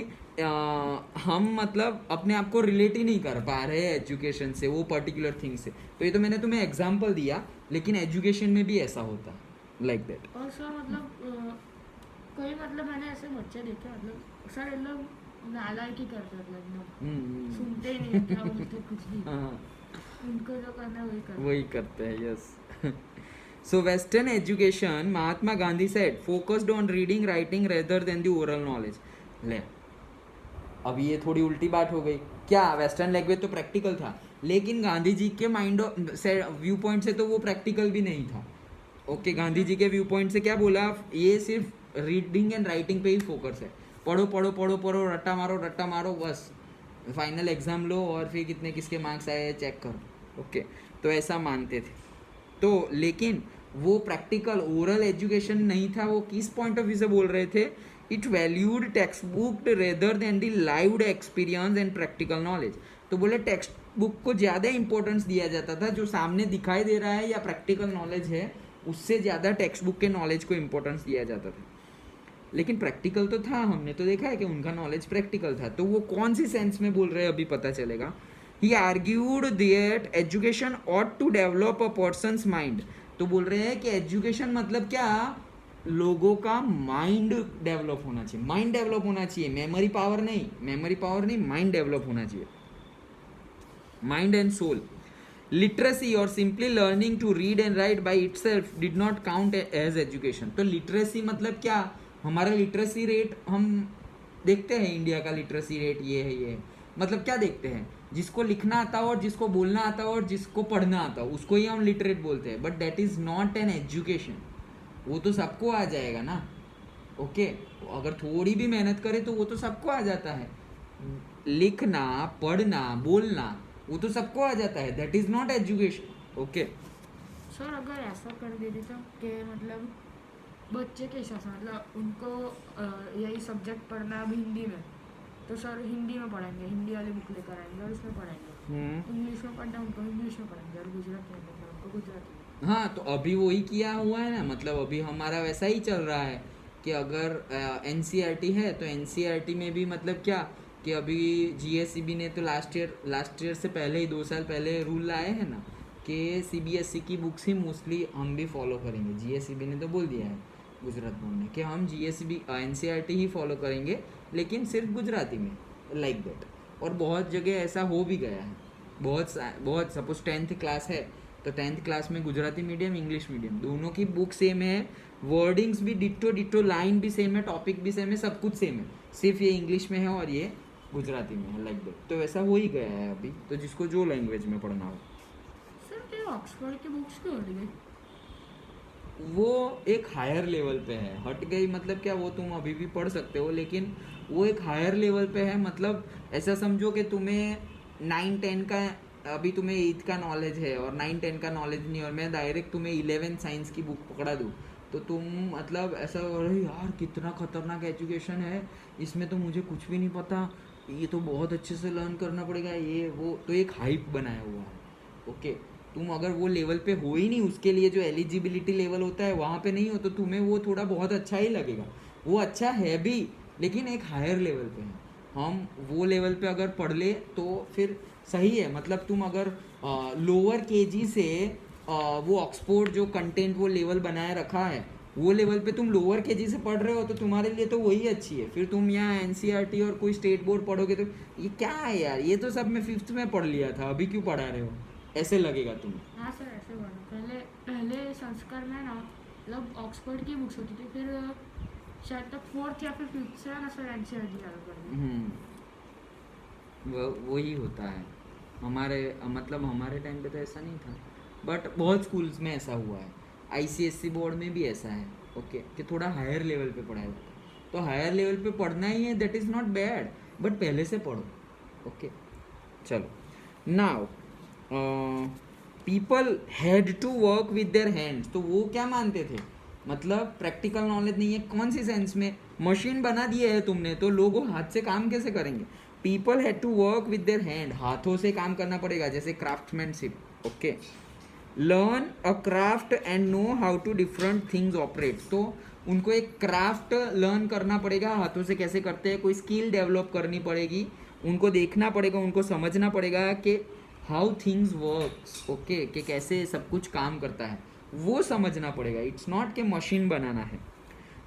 हम मतलब अपने आप को रिलेट ही नहीं कर पा रहे हैं एजुकेशन से, वो पर्टिकुलर थिंग से। तो ये तो मैंने तुम्हें एग्जाम्पल दिया, लेकिन एजुकेशन में भी ऐसा होता है, लाइक दैट। और सर मतलब कोई मतलब मैंने ऐसे बच्चे देखे मतलब सर ये लोग नालायक ही करते मतलब एकदम सुनते ही नहीं है क्या बोलते कुछ भी, हाँ, उनको जो करना है वही करना। वही करते हैं, yes. So western education, Mahatma Gandhi said, focused on reading writing rather than the oral knowledge. ले, अब ये थोड़ी उल्टी बात हो गई। क्या वेस्टर्न लैंग्वेज तो प्रैक्टिकल था, लेकिन गांधी जी के माइंड से व्यू पॉइंट से तो वो प्रैक्टिकल भी नहीं था। ओके, गांधी जी के व्यू पॉइंट से क्या बोला, ये सिर्फ रीडिंग एंड राइटिंग पे ही फोकस है। पढ़ो पढ़ो पढ़ो पढ़ो, रट्टा मारो बस, फाइनल एग्जाम लो और फिर कितने किसके मार्क्स आए चेक करो। ओके, तो ऐसा मानते थे। तो लेकिन वो प्रैक्टिकल ओरल एजुकेशन नहीं था। वो किस पॉइंट ऑफ व्यू से बोल रहे थे, it valued text book rather than the lived experience and practical knowledge. तो बोले टेक्स्ट बुक को ज़्यादा इंपॉर्टेंस दिया जाता था, जो सामने दिखाई दे रहा है या प्रैक्टिकल नॉलेज है उससे ज़्यादा टेक्स्ट बुक के नॉलेज को इंपॉर्टेंस दिया जाता था। लेकिन प्रैक्टिकल तो था, हमने तो देखा है कि उनका नॉलेज प्रैक्टिकल था। तो वो कौन सी सेंस में बोल रहे हैं अभी पता चलेगा। He argued that education ought to develop a person's mind. तो बोल रहे हैं कि एजुकेशन मतलब क्या, लोगों का माइंड डेवलप होना चाहिए, माइंड डेवलप होना चाहिए, मेमोरी पावर नहीं, माइंड डेवलप होना चाहिए, माइंड एंड सोल। लिटरेसी और simply learning to read and write by itself did not count as education. तो लिटरेसी मतलब क्या, हमारा लिटरेसी रेट हम देखते हैं, इंडिया का लिटरेसी रेट ये है, मतलब क्या देखते हैं, जिसको लिखना आता हो और जिसको बोलना आता हो और जिसको पढ़ना आता हो उसको ही हम लिटरेट बोलते हैं। But that is not an education. वो तो सबको आ जाएगा ना। ओके, अगर थोड़ी भी मेहनत करे तो वो तो सबको आ जाता है, लिखना पढ़ना बोलना वो तो सबको आ जाता है। That is not education. Okay, sir अगर ऐसा कर देते तो कि मतलब बच्चे के हिसाब से मतलब उनको यही सब्जेक्ट पढ़ना है अब हिंदी में, तो सर हिंदी में पढ़ाएंगे, हिंदी वाली बुक लेकर आएंगे और उसमें पढ़ाएंगे। इंग्लिश में पढ़ना उनको इंग्लिश में पढ़ाएंगे और गुजराती में पढ़ना उनको गुजराती में। हाँ, तो अभी वही किया हुआ है ना, मतलब अभी हमारा वैसा ही चल रहा है कि अगर एनसीईआरटी है तो एनसीईआरटी में भी मतलब क्या कि अभी जीएसईबी ने तो लास्ट ईयर से पहले ही 2 साल पहले रूल लाए हैं ना कि सीबीएसई की बुक्स ही मोस्टली हम भी फॉलो करेंगे। जीएसईबी ने तो बोल दिया है, गुजरात बोर्ड ने, कि हम जीएसईबी एनसीईआरटी ही फॉलो करेंगे, लेकिन सिर्फ गुजराती में, लाइक दैट। और बहुत जगह ऐसा हो भी गया है, बहुत सपोज 10th क्लास है तो 10th क्लास में गुजराती मीडियम इंग्लिश मीडियम दोनों की बुक सेम है, वर्डिंग्स भी डिट्टो, लाइन भी सेम है, टॉपिक भी सेम है, सब कुछ सेम है, सिर्फ ये इंग्लिश में है और ये गुजराती में है, लाइक दैट। तो वैसा हो ही गया है अभी, तो जिसको जो लैंग्वेज में पढ़ना हो। सर ये ऑक्सफोर्ड की बुक्स क्यों हट गई? वो एक हायर लेवल पे है, हट गई मतलब क्या, वो तुम अभी भी पढ़ सकते हो, लेकिन वो एक हायर लेवल पे है। मतलब ऐसा समझो कि तुम्हें 9-10 का, अभी तुम्हें 8th का नॉलेज है और 9-10 का नॉलेज नहीं, और मैं डायरेक्ट तुम्हें 11th साइंस की बुक पकड़ा दूँ तो तुम मतलब ऐसा, अरे यार कितना खतरनाक एजुकेशन है इसमें, तो मुझे कुछ भी नहीं पता, ये तो बहुत अच्छे से लर्न करना पड़ेगा, ये वो, तो एक हाइप बनाया हुआ है। ओके, तुम अगर वो लेवल पे हो ही नहीं, उसके लिए जो एलिजिबिलिटी लेवल होता है वहाँ पे नहीं हो, तो तुम्हें वो थोड़ा बहुत अच्छा ही लगेगा। वो अच्छा है भी, लेकिन एक हायर लेवल पे है। हम वो लेवल पे अगर पढ़ ले तो फिर सही है। मतलब तुम अगर लोअर केजी से वो ऑक्सफोर्ड जो कंटेंट वो लेवल बनाए रखा है, वो लेवल पे तुम लोअर केजी से पढ़ रहे हो तो तुम्हारे लिए तो वही अच्छी है। फिर तुम यहाँ एनसीईआरटी और कोई स्टेट बोर्ड पढ़ोगे तो ये क्या है यार, ये तो सब मैं 5th में पढ़ लिया था, अभी क्यों पढ़ा रहे हो, ऐसे लगेगा तुम्हें। हाँ सर ऐसे हुआ था। पहले संस्कार में ना मतलब ऑक्सफोर्ड की बुक्स होती थी, फिर शायद तक 4th या फिर 5th से ना सर एनसीईआरटी चालू कर दी। वही होता है हमारे, मतलब हमारे टाइम पे तो ऐसा नहीं था, बट बहुत स्कूल्स में ऐसा हुआ है। आईसीएससी बोर्ड में भी ऐसा है, ओके, कि थोड़ा हायर लेवल पे पढ़ाया जाता है, तो हायर लेवल पे पढ़ना ही है, that is not bad, but पहले से पढ़ो। ओके, चलो, now people had to work with their hands. तो वो क्या मानते थे, मतलब प्रैक्टिकल नॉलेज नहीं है, कौन सी सेंस में, मशीन बना दिए है तुमने तो लोग हाथ से काम कैसे करेंगे। People had to work with their hand, हाथों से काम करना पड़ेगा, जैसे craftsmanship. Okay, learn a craft and know how to different things operate. तो उनको एक क्राफ्ट लर्न करना पड़ेगा, हाथों से कैसे करते हैं, कोई स्किल डेवलप करनी पड़ेगी, उनको देखना पड़ेगा, उनको समझना पड़ेगा कि हाउ थिंग्स वर्क्स. ओके, कि कैसे सब कुछ काम करता है, वो समझना पड़ेगा. इट्स नॉट कि मशीन बनाना है.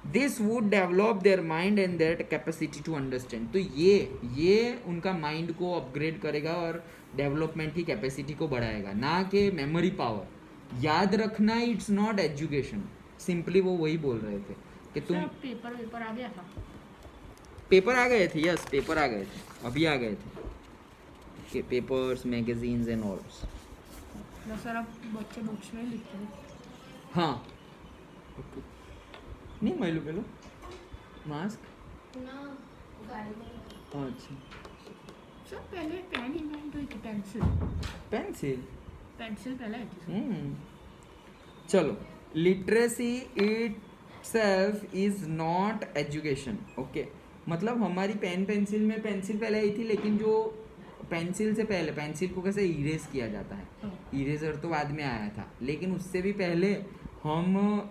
This would develop their mind and their capacity to understand. तो ये उनका माइंड को अपग्रेड करेगा और डेवलपमेंट की कैपेसिटी को बढ़ाएगा, ना कि मेमोरी पावर. याद रखना इट्स नॉट एजुकेशन. सिंपली वो वही बोल रहे थे कि तुम. सर पेपर वेपर आ गया था. पेपर आ गए थे, यस पेपर आ गए थे, अभी आ गए थे कि पेपर्स मैगजीन्स एंड ऑल. तो सर अब बच्चे बुक्स में लिखते हैं. हाँ ओके, नहीं मैलू पेलो मास्क. अच्छा, सर पहले पेन इन्वेंट हुई थी, पेंसिल. पेंसिल. पेंसिल पहले आई थी सर. चलो, literacy it self is not education. Okay, मतलब हमारी पेन पेंसिल में पेंसिल पहले आई थी, लेकिन जो पेंसिल से पहले पेंसिल को कैसे इरेज किया जाता है, हाँ. इरेजर तो बाद में आया था, लेकिन उससे भी पहले हम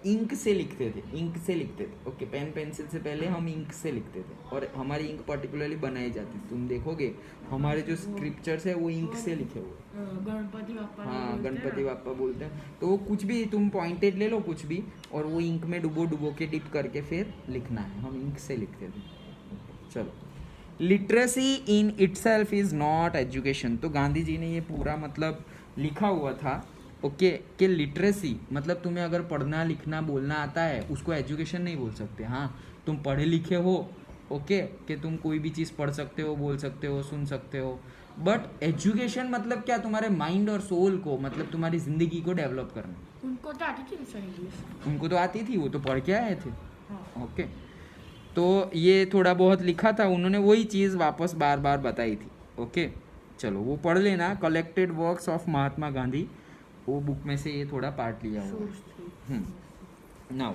इंक से लिखते थे. ओके, पेन पेंसिल से पहले हम इंक से लिखते थे, और हमारी इंक पर्टिकुलरली बनाई जाती थी. तुम देखोगे हमारे जो स्क्रिप्चर्स है वो इंक से लिखे हुए. गणपति बापा. हाँ, गणपति बापा बोलते हैं. तो वो कुछ भी तुम पॉइंटेड ले लो कुछ भी, और वो इंक में डुबो के डिप करके फिर लिखना है. हम इंक से लिखते थे. चलो, literacy in itself is not education. तो गांधी जी ने ये पूरा मतलब लिखा हुआ था. ओके, कि लिटरेसी मतलब तुम्हें अगर पढ़ना लिखना बोलना आता है, उसको एजुकेशन नहीं बोल सकते. हाँ, तुम पढ़े लिखे हो, ओके, कि तुम कोई भी चीज़ पढ़ सकते हो, बोल सकते हो, सुन सकते हो. बट एजुकेशन मतलब क्या, तुम्हारे माइंड और सोल को, मतलब तुम्हारी ज़िंदगी को डेवलप करना. उनको तो आती थी सर इंग्लिश. उनको तो आती थी, वो तो पढ़ के आए थे. हाँ. ओके, तो ये थोड़ा बहुत लिखा था उन्होंने, वही चीज़ वापस बार बार बताई थी. ओके, चलो वो पढ़ लेना, collected works of Mahatma Gandhi, वो बुक में से ये थोड़ा पार्ट लिया हुआ सोर्स थी. है. Now,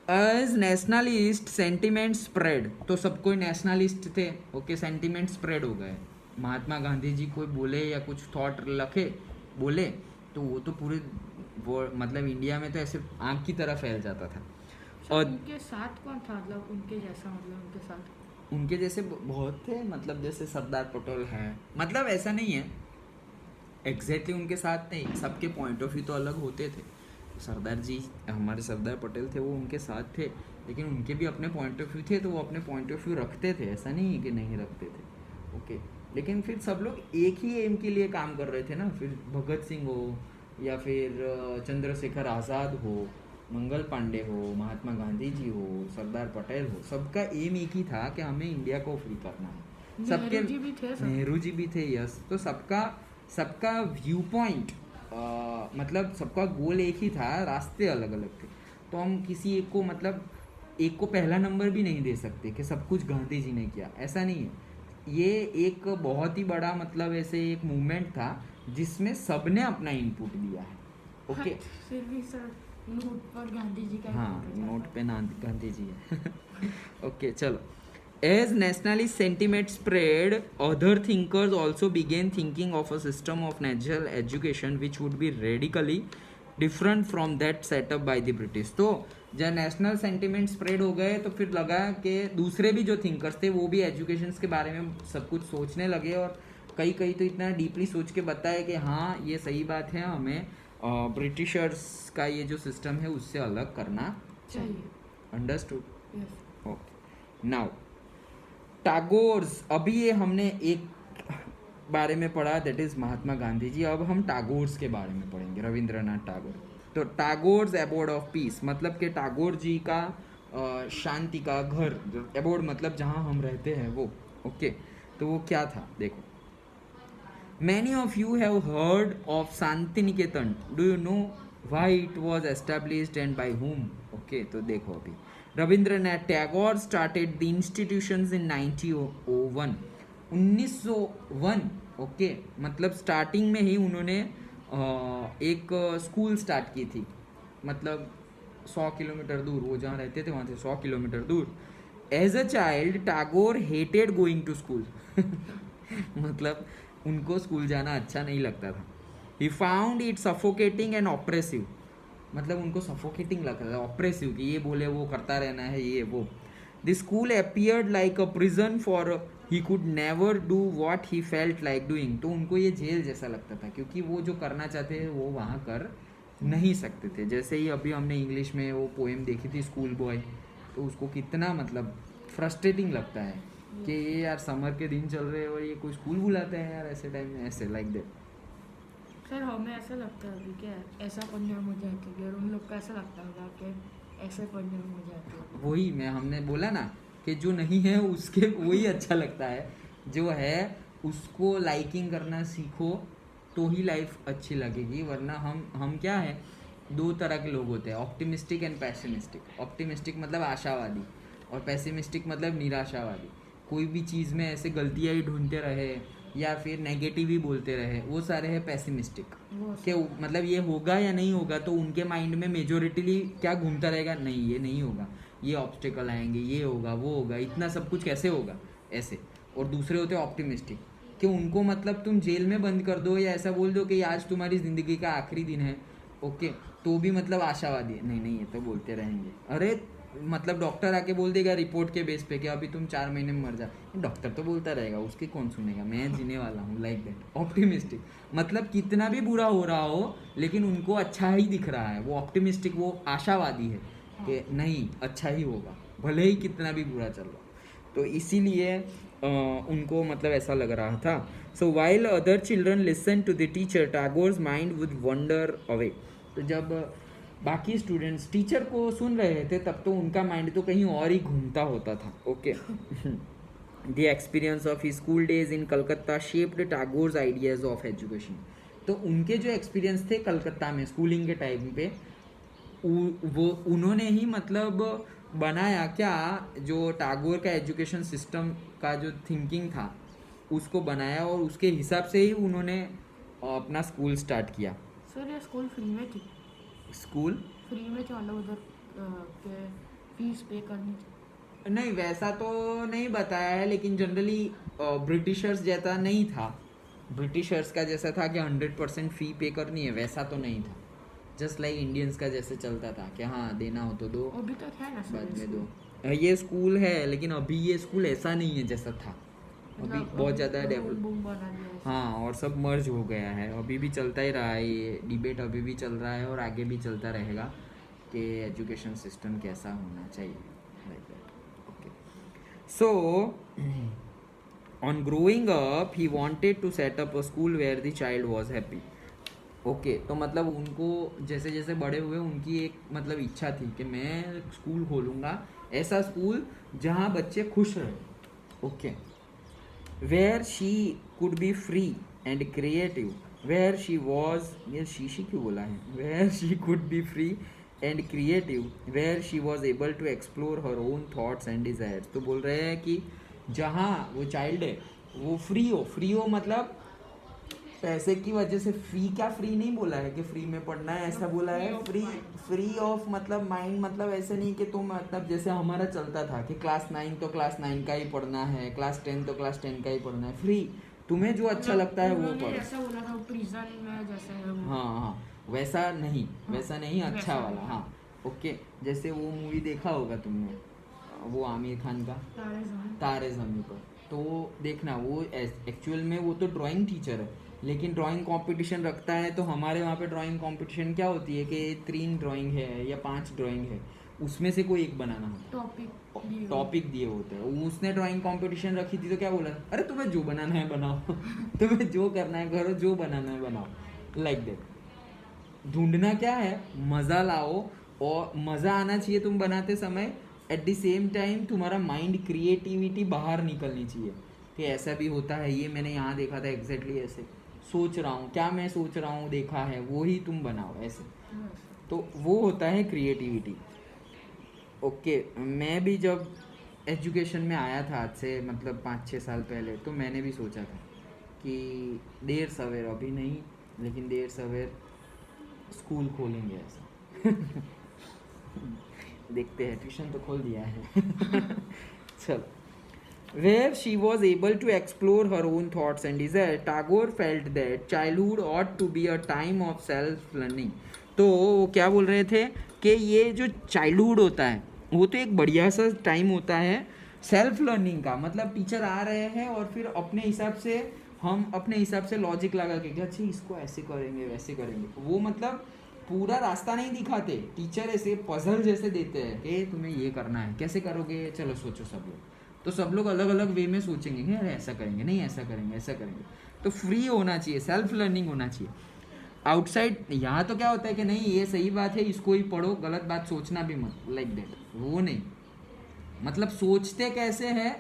as nationalist sentiment spread. तो सब कोई नेशनलिस्ट थे. ओके, सेंटिमेंट स्प्रेड हो गए. महात्मा गांधी जी कोई बोले या कुछ थॉट रखे बोले, तो वो तो पूरे मतलब इंडिया में तो ऐसे आग की तरह फैल जाता था. सर और उनके साथ कौन था, मतलब उनके जैसा, मतलब उनके साथ उनके जैसे बहुत थे, मतलब जैसे सरदार पटेल हैं, मतलब ऐसा नहीं है एग्जैक्टली उनके साथ नहीं, सबके पॉइंट ऑफ व्यू तो अलग होते थे. सरदार जी, हमारे सरदार पटेल थे, वो उनके साथ थे, लेकिन उनके भी अपने पॉइंट ऑफ व्यू थे, तो वो अपने पॉइंट ऑफ व्यू रखते थे, ऐसा नहीं है कि नहीं रखते थे. ओके, लेकिन फिर सब लोग एक ही एम के लिए काम कर रहे थे ना. फिर भगत सिंह हो, या फिर चंद्रशेखर आज़ाद हो, मंगल पांडे हो, महात्मा गांधी जी हो, सरदार पटेल हो, सबका एम एक ही था कि हमें इंडिया को फ्री करना है. सबके नेहरू जी भी थे सर. नेहरू जी भी थे, यस. तो सबका व्यू पॉइंट, मतलब सबका गोल एक ही था, रास्ते अलग अलग थे. तो हम किसी एक को, मतलब एक को पहला नंबर भी नहीं दे सकते कि सब कुछ गांधी जी ने किया, ऐसा नहीं है. ये एक बहुत ही बड़ा, मतलब ऐसे एक मूवमेंट था जिसमें सबने अपना इनपुट दिया है. ओके, फिर भी सर नोट पर गांधी जी का हाँ, photo था. नोट पे गांधी जी है. ओके, चलो. As nationalist sentiment spread, other thinkers also began thinking of a system of natural education which would be radically different from that set up by the British. तो जब national sentiment spread हो गए, तो फिर लगा कि दूसरे भी जो थिंकर्स थे वो भी एजुकेशन के बारे में सब कुछ सोचने लगे, और कई तो इतना डीपली सोच के बताए कि हाँ ये सही बात है, हमें ब्रिटिशर्स का ये जो सिस्टम है उससे अलग करना चाहिए. Understood. Yes. Okay, now Tagore's. अभी ये हमने एक बारे में पढ़ा, दैट इज महात्मा गांधी जी. अब हम टैगोर्स के बारे में पढ़ेंगे, रविंद्रनाथ टैगोर. तो टैगोर्स एबोर्ड ऑफ पीस, मतलब कि टैगोर जी का शांति का घर, एबोर्ड मतलब जहाँ हम रहते हैं वो. ओके, तो वो क्या था देखो. Many of you have heard of Shantiniketan. Do you know why it was established and by whom? Okay, तो देखो अभी Rabindranath Tagore started the institutions in 1901. 1901. Okay, मतलब स्टार्टिंग में ही उन्होंने एक स्कूल स्टार्ट की थी, मतलब 100 किलोमीटर दूर, वो जहाँ रहते थे वहाँ से 100 किलोमीटर दूर as a child Tagore hated going to school मतलब उनको स्कूल जाना अच्छा नहीं लगता था. He found it suffocating and oppressive. मतलब उनको सफोकेटिंग लगता था, ऑप्रेसिव, कि ये बोले वो करता रहना है ये वो. The school appeared like a prison for he could never do what he felt like doing. तो उनको ये जेल जैसा लगता था, क्योंकि वो जो करना चाहते थे वो वहाँ कर नहीं सकते थे. जैसे ही अभी हमने इंग्लिश में वो पोएम देखी थी स्कूल बॉय, तो उसको कितना मतलब फ्रस्ट्रेटिंग लगता है कि ये यार समर के दिन चल रहे हैं और ये कोई स्कूल बुलाते हैं यार ऐसे टाइम में, ऐसे लाइक दैट. सर हमें ऐसा लगता है अभी क्या ऐसा पढ़ने में मजा आती है और उन लोग को ऐसा लगता होगा कि ऐसे पढ़ने में मजा आती है. वही हमने बोला ना कि जो नहीं है उसके वही अच्छा लगता है, जो है उसको लाइकिंग करना सीखो तो ही लाइफ अच्छी लगेगी. वरना हम क्या है, दो तरह के लोग होते हैं, ऑप्टिमिस्टिक एंड पैसिमिस्टिक. ऑप्टिमिस्टिक मतलब आशावादी और पैसिमिस्टिक मतलब निराशावादी. कोई भी चीज़ में ऐसे गलतियाँ ही ढूंढते रहे या फिर नेगेटिव ही बोलते रहे, वो सारे हैं पैसिमिस्टिक. वो कि मतलब ये होगा या नहीं होगा, तो उनके माइंड में मेजोरिटीली क्या घूमता रहेगा, नहीं ये नहीं होगा, ये ऑब्स्टिकल आएंगे, ये होगा वो होगा, इतना सब कुछ कैसे होगा ऐसे. और दूसरे होते हैं ऑप्टिमिस्टिक, कि उनको मतलब तुम जेल में बंद कर दो या ऐसा बोल दो कि आज तुम्हारी ज़िंदगी का आखिरी दिन है, ओके, तो भी मतलब आशावादी है, नहीं नहीं ये तो बोलते रहेंगे. अरे मतलब डॉक्टर आके बोल देगा रिपोर्ट के बेस पे कि अभी तुम 4 महीने में मर जा, डॉक्टर तो बोलता रहेगा, उसके कौन सुनेगा, मैं जीने वाला हूँ, लाइक दैट. ऑप्टिमिस्टिक मतलब कितना भी बुरा हो रहा हो लेकिन उनको अच्छा ही दिख रहा है, वो ऑप्टिमिस्टिक, वो आशावादी है कि नहीं अच्छा ही होगा भले ही कितना भी बुरा चल रहा. तो इसीलिए उनको मतलब ऐसा लग रहा था. So while other children listen to the teacher Tagore's mind would wander away. तो जब बाकी स्टूडेंट्स टीचर को सुन रहे थे तब तो उनका माइंड तो कहीं और ही घूमता होता था. Okay. The experience of he school days in Calcutta shaped Tagore's ideas of education. तो उनके जो एक्सपीरियंस थे कलकत्ता में स्कूलिंग के टाइम पे, वो उन्होंने ही मतलब बनाया क्या, जो टैगोर का एजुकेशन सिस्टम का जो थिंकिंग था उसको बनाया और उसके हिसाब से ही उन्होंने अपना स्कूल स्टार्ट किया. सर ये स्कूल फ्री में थी, स्कूल फ्री में चलो उधर के फीस पे करनी थी. नहीं वैसा तो नहीं बताया है, लेकिन जनरली ब्रिटिशर्स जैसा नहीं था. ब्रिटिशर्स का जैसा था कि 100% फ़ी पे करनी है, वैसा तो नहीं था. जस्ट लाइक इंडियंस का जैसे चलता था कि हाँ देना हो तो दो, अभी तक है ना सर बाद ये में स्कूल? दो. ये स्कूल है लेकिन अभी ये स्कूल ऐसा नहीं है जैसा था. अभी मतलब बहुत अभी ज़्यादा तो डेवलप, बूम बना दिया है. हाँ, और सब मर्ज हो गया है. अभी भी चलता ही रहा है ये डिबेट, अभी भी चल रहा है और आगे भी चलता रहेगा कि एजुकेशन सिस्टम कैसा होना चाहिए, like that. Okay. So on growing up he wanted to set up a school where the child was happy. Okay. तो मतलब उनको जैसे जैसे बड़े हुए उनकी एक मतलब इच्छा थी कि मैं स्कूल खोलूँगा, ऐसा स्कूल जहाँ बच्चे खुश रहे. Okay. where she could be free and creative, where she was, ये शी क्यों बोला है, where she could be free and creative, where she was able to explore her own thoughts and desires. तो बोल रहे हैं कि जहाँ वो चाइल्ड है वो फ्री हो. फ्री हो मतलब पैसे की वजह से. फ्री क्या, फ्री नहीं बोला है कि फ्री में पढ़ना है, ऐसा बोला है. फ्री, फ्री ऑफ मतलब माइंड, मतलब ऐसे नहीं कि तुम मतलब जैसे हमारा चलता था कि क्लास 9 तो क्लास 9 का ही पढ़ना है, क्लास 10 तो क्लास 10 का ही पढ़ना है. फ्री, तुम्हें जो अच्छा लगता है वो उन्होंने पढ़ो. ऐसा बोला था प्रिजन में जैसे है वो. हाँ हाँ, वैसा नहीं, वैसा नहीं, अच्छा वैसा वाला. नहीं. हाँ. ओके. जैसे वो मूवी देखा होगा तुमने, वो आमिर खान का तारे ज़मीन. तारे ज़मीन पर. तो देखना वो एक्चुअल में वो तो ड्राइंग टीचर है, लेकिन ड्राइंग कंपटीशन रखता है. तो हमारे वहाँ पे ड्राइंग कंपटीशन क्या होती है कि 3 ड्राइंग है या 5 ड्राइंग है, उसमें से कोई एक बनाना होता है. टॉपिक दिए होते हैं. उसने ड्राइंग कंपटीशन रखी थी तो क्या बोला, अरे तुम्हें जो बनाना है बनाओ तुम्हें जो करना है करो, जो बनाना है बनाओ, लाइक दैट. ढूंढना क्या है, मज़ा लाओ, और मज़ा आना चाहिए तुम बनाते समय. एट द सेम टाइम तुम्हारा माइंड क्रिएटिविटी बाहर निकलनी चाहिए कि ऐसा भी होता है, ये मैंने यहाँ देखा था, एग्जैक्टली ऐसे सोच रहा हूँ, क्या मैं सोच रहा हूँ देखा है, वो ही तुम बनाओ ऐसे. तो वो होता है क्रिएटिविटी. ओके. मैं भी जब एजुकेशन में आया था आज से मतलब 5-6 साल पहले, तो मैंने भी सोचा था कि देर सवेर, अभी नहीं लेकिन देर सवेर स्कूल खोलेंगे ऐसा देखते हैं, ट्यूशन तो खोल दिया है। चलो, where she was able to explore her own thoughts and desires, Tagore felt that childhood ought to be a time of self learning. तो वो क्या बोल रहे थे कि ये जो चाइल्डहुड होता है वो तो एक बढ़िया सा टाइम होता है सेल्फ लर्निंग का। मतलब टीचर आ रहे हैं और फिर अपने हिसाब से हम अपने हिसाब से लॉजिक लगा के अच्छा इसको ऐसे करेंगे वैसे करेंगे, वो मतलब पूरा रास्ता नहीं दिखाते। टीचर ऐसे पजल जैसे देते हैं कि तुम्हें ये करना है, कैसे करोगे, चलो सोचो सब लोग। तो सब लोग अलग अलग वे में सोचेंगे कि अरे ऐसा करेंगे, नहीं ऐसा करेंगे, ऐसा करेंगे। तो फ्री होना चाहिए, सेल्फ लर्निंग होना चाहिए। आउटसाइड यहाँ तो क्या होता है कि नहीं ये सही बात है इसको ही पढ़ो, गलत बात सोचना भी मत, लाइक दैट। वो नहीं, मतलब सोचते कैसे है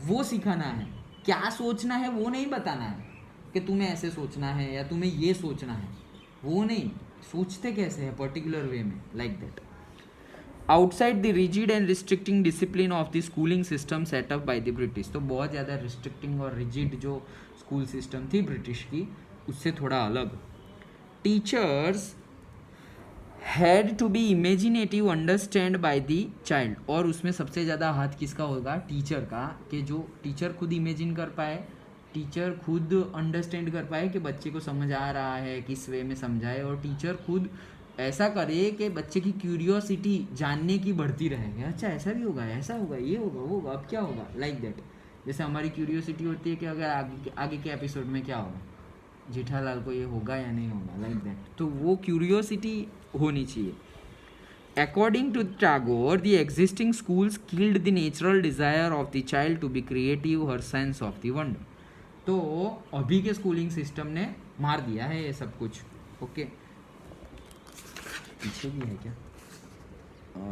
वो सिखाना है, क्या सोचना है वो नहीं बताना है कि तुम्हें ऐसे सोचना है या तुम्हें ये सोचना है, वो नहीं, सोचते कैसे है पर्टिकुलर वे में, like that. Outside the rigid and restricting discipline of the schooling system setup bye the British. तो बहुत ज़्यादा रिस्ट्रिक्टिंग और रिजिड जो स्कूल सिस्टम थी ब्रिटिश की, उससे थोड़ा अलग। Teachers had to be imaginative understand by the child. और उसमें सबसे ज़्यादा हाथ किसका होगा, टीचर का, कि जो टीचर खुद इमेजिन कर पाए, टीचर खुद अंडरस्टैंड कर पाए कि बच्चे को समझ आ रहा है, किस वे में समझाए, और टीचर खुद ऐसा करे कि बच्चे की क्यूरियोसिटी जानने की बढ़ती रहे, अच्छा ऐसा भी होगा, ऐसा होगा, ये होगा, वो होगा, अब क्या होगा, लाइक दैट। जैसे हमारी क्यूरियोसिटी होती है कि अगर आगे के एपिसोड में क्या होगा, जेठालाल को ये होगा या नहीं होगा, लाइक दैट। तो वो क्यूरियोसिटी होनी चाहिए। According to Tagore, the existing schools killed the natural desire of the child to be creative, her sense of the wonder. तो अभी के स्कूलिंग सिस्टम ने मार दिया है ये सब कुछ। ओके, पीछे भी है क्या,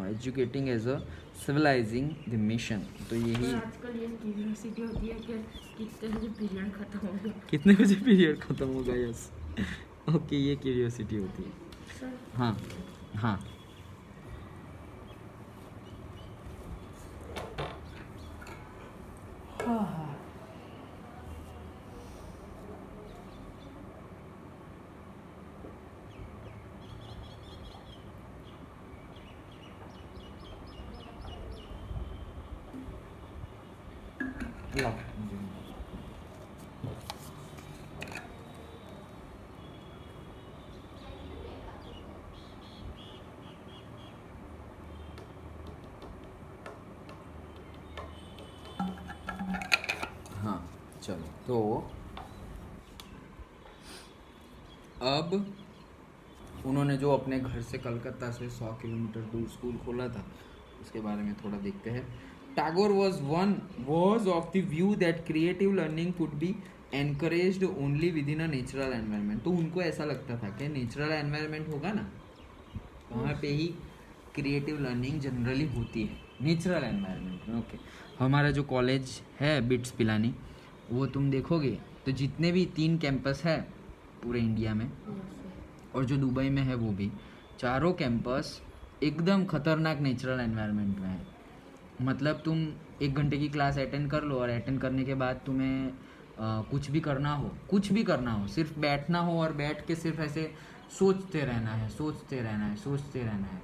educating as a civilising the mission. तो यही आजकल ये क्यूरियोसिटी होती है कि कितने बजे पीरियड खत्म होगा, कितने बजे पीरियड खत्म होगा, यस। ओके, ये क्यूरियोसिटी होती है। सर। हाँ हाँ, लाओ मुझे। हाँ चलो, तो अब उन्होंने जो अपने घर से कलकत्ता से 100 किलोमीटर दूर स्कूल खोला था उसके बारे में थोड़ा देखते हैं। Tagore was of the view that creative learning could be encouraged only within a natural environment। तो उनको ऐसा लगता था कि नेचुरल एनवायरनमेंट होगा ना, वहाँ पे ही क्रिएटिव लर्निंग जनरली होती है, नेचुरल एनवायरनमेंट में। ओके, हमारा जो कॉलेज है बिट्स पिलानी, वो तुम देखोगे तो जितने भी 3 कैंपस है पूरे इंडिया में, और जो दुबई में है वो भी, चारों कैंपस एकदम खतरनाक नेचुरल एनवायरनमेंट में है। मतलब तुम 1 घंटे की क्लास अटेंड कर लो और अटेंड करने के बाद तुम्हें कुछ भी करना हो, सिर्फ बैठना हो और बैठ के सिर्फ ऐसे सोचते रहना है,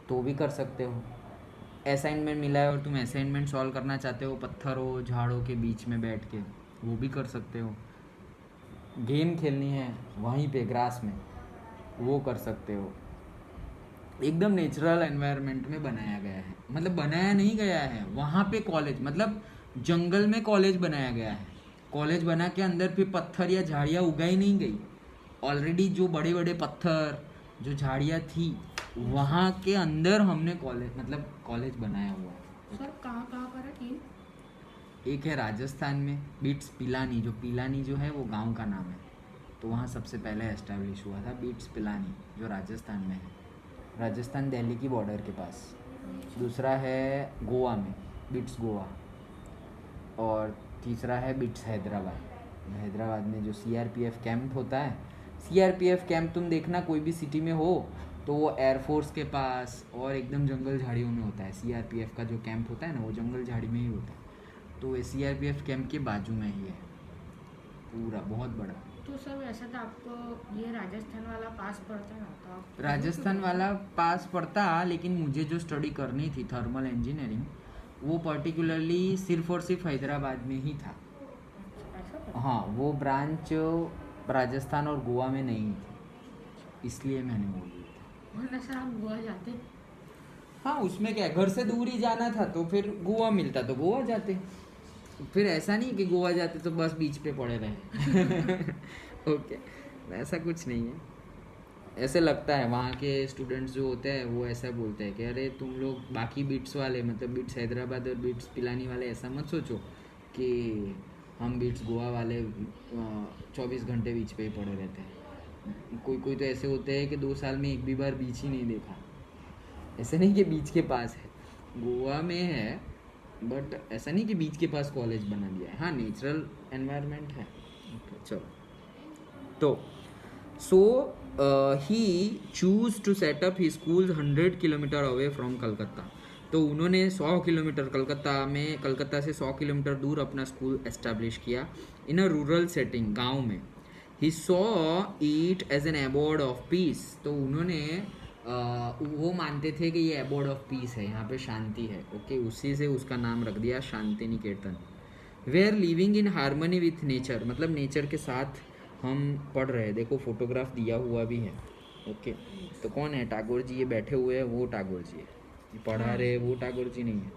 तो भी कर सकते हो। असाइनमेंट मिला है और तुम असाइनमेंट सॉल्व करना चाहते हो पत्थरों झाड़ों के बीच में बैठ के, वो भी कर सकते हो। गेम खेलनी है वहीं पे ग्रास में, वो कर सकते हो। एकदम नेचुरल एनवायरनमेंट में बनाया गया है, मतलब बनाया नहीं गया है वहाँ पे कॉलेज, मतलब जंगल में कॉलेज बनाया गया है। कॉलेज बना के अंदर फिर पत्थर या झाड़ियाँ उगाई नहीं गई, ऑलरेडी जो बड़े बड़े पत्थर जो झाड़ियाँ थी वहाँ के अंदर हमने कॉलेज बनाया हुआ है। सर कहाँ पर है टीम? एक है राजस्थान में बिट्स पिलानी, जो है वो गांव का नाम है, तो वहाँ सबसे पहले एस्टेब्लिश हुआ था बिट्स पिलानी, जो राजस्थान में है, राजस्थान दिल्ली की बॉर्डर के पास। दूसरा है गोवा में बिट्स गोवा, और तीसरा है बिट्स हैदराबाद में जो सीआरपीएफ कैंप होता है। सीआरपीएफ कैंप तुम देखना कोई भी सिटी में हो तो वो एयरफोर्स के पास और एकदम जंगल झाड़ियों में होता है। सीआरपीएफ का जो कैंप होता है ना, वो जंगल झाड़ी में ही होता है, तो ये सीआरपीएफ कैंप के बाजू में ही है, पूरा बहुत बड़ा। तो सर ऐसा था, आपको ये राजस्थान वाला पास पड़ता ना, तो आप राजस्थान वाला पास पड़ता, लेकिन मुझे जो स्टडी करनी थी थर्मल इंजीनियरिंग, वो पर्टिकुलरली सिर्फ और सिर्फ हैदराबाद में ही था। ऐसा था। हाँ, वो ब्रांच राजस्थान और गोवा में नहीं थी, इसलिए मैंने वो लिया था। वरना सर आप गोवा जाते। हाँ, उसमें क्या है, घर से दूर ही जाना था तो फिर गोवा मिलता तो गोवा जाते। फिर ऐसा नहीं कि गोवा जाते तो बस बीच पे पड़े रहे। ओके, ऐसा कुछ नहीं है। ऐसे लगता है वहाँ के स्टूडेंट्स जो होते हैं वो ऐसा बोलते हैं कि अरे तुम लोग बाकी बीट्स वाले, मतलब बीट्स हैदराबाद और बीट्स पिलानी वाले ऐसा मत सोचो कि हम बीट्स गोवा वाले 24 घंटे बीच पे ही पड़े रहते हैं। कोई कोई तो ऐसे होते हैं कि 2 साल में एक भी बार बीच ही नहीं देखा। ऐसा नहीं कि बीच के पास है, गोवा में है, बट ऐसा नहीं कि बीच के पास कॉलेज बना दिया है। हाँ, नेचुरल एनवायरनमेंट है। ओके, चलो। तो so he chose to set up he school 100 kilometre away from Calcutta. तो उन्होंने 100 किलोमीटर कलकत्ता से 100 किलोमीटर दूर अपना स्कूल एस्टेब्लिश किया इन अ रूरल सेटिंग, गांव में। He saw it as an abode of peace. तो उन्होंने वो मानते थे कि ये एबोर्ड ऑफ पीस है, यहाँ पे शांति है। ओके, उसी से उसका नाम रख दिया Shanti Niketan. We are living in harmony with nature, मतलब नेचर के साथ हम पढ़ रहे हैं। देखो फोटोग्राफ दिया हुआ भी है। ओके, तो कौन है टागोर जी? ये बैठे हुए हैं, वो टागोर जी है। ये पढ़ा रहे, वो टागोर जी नहीं है।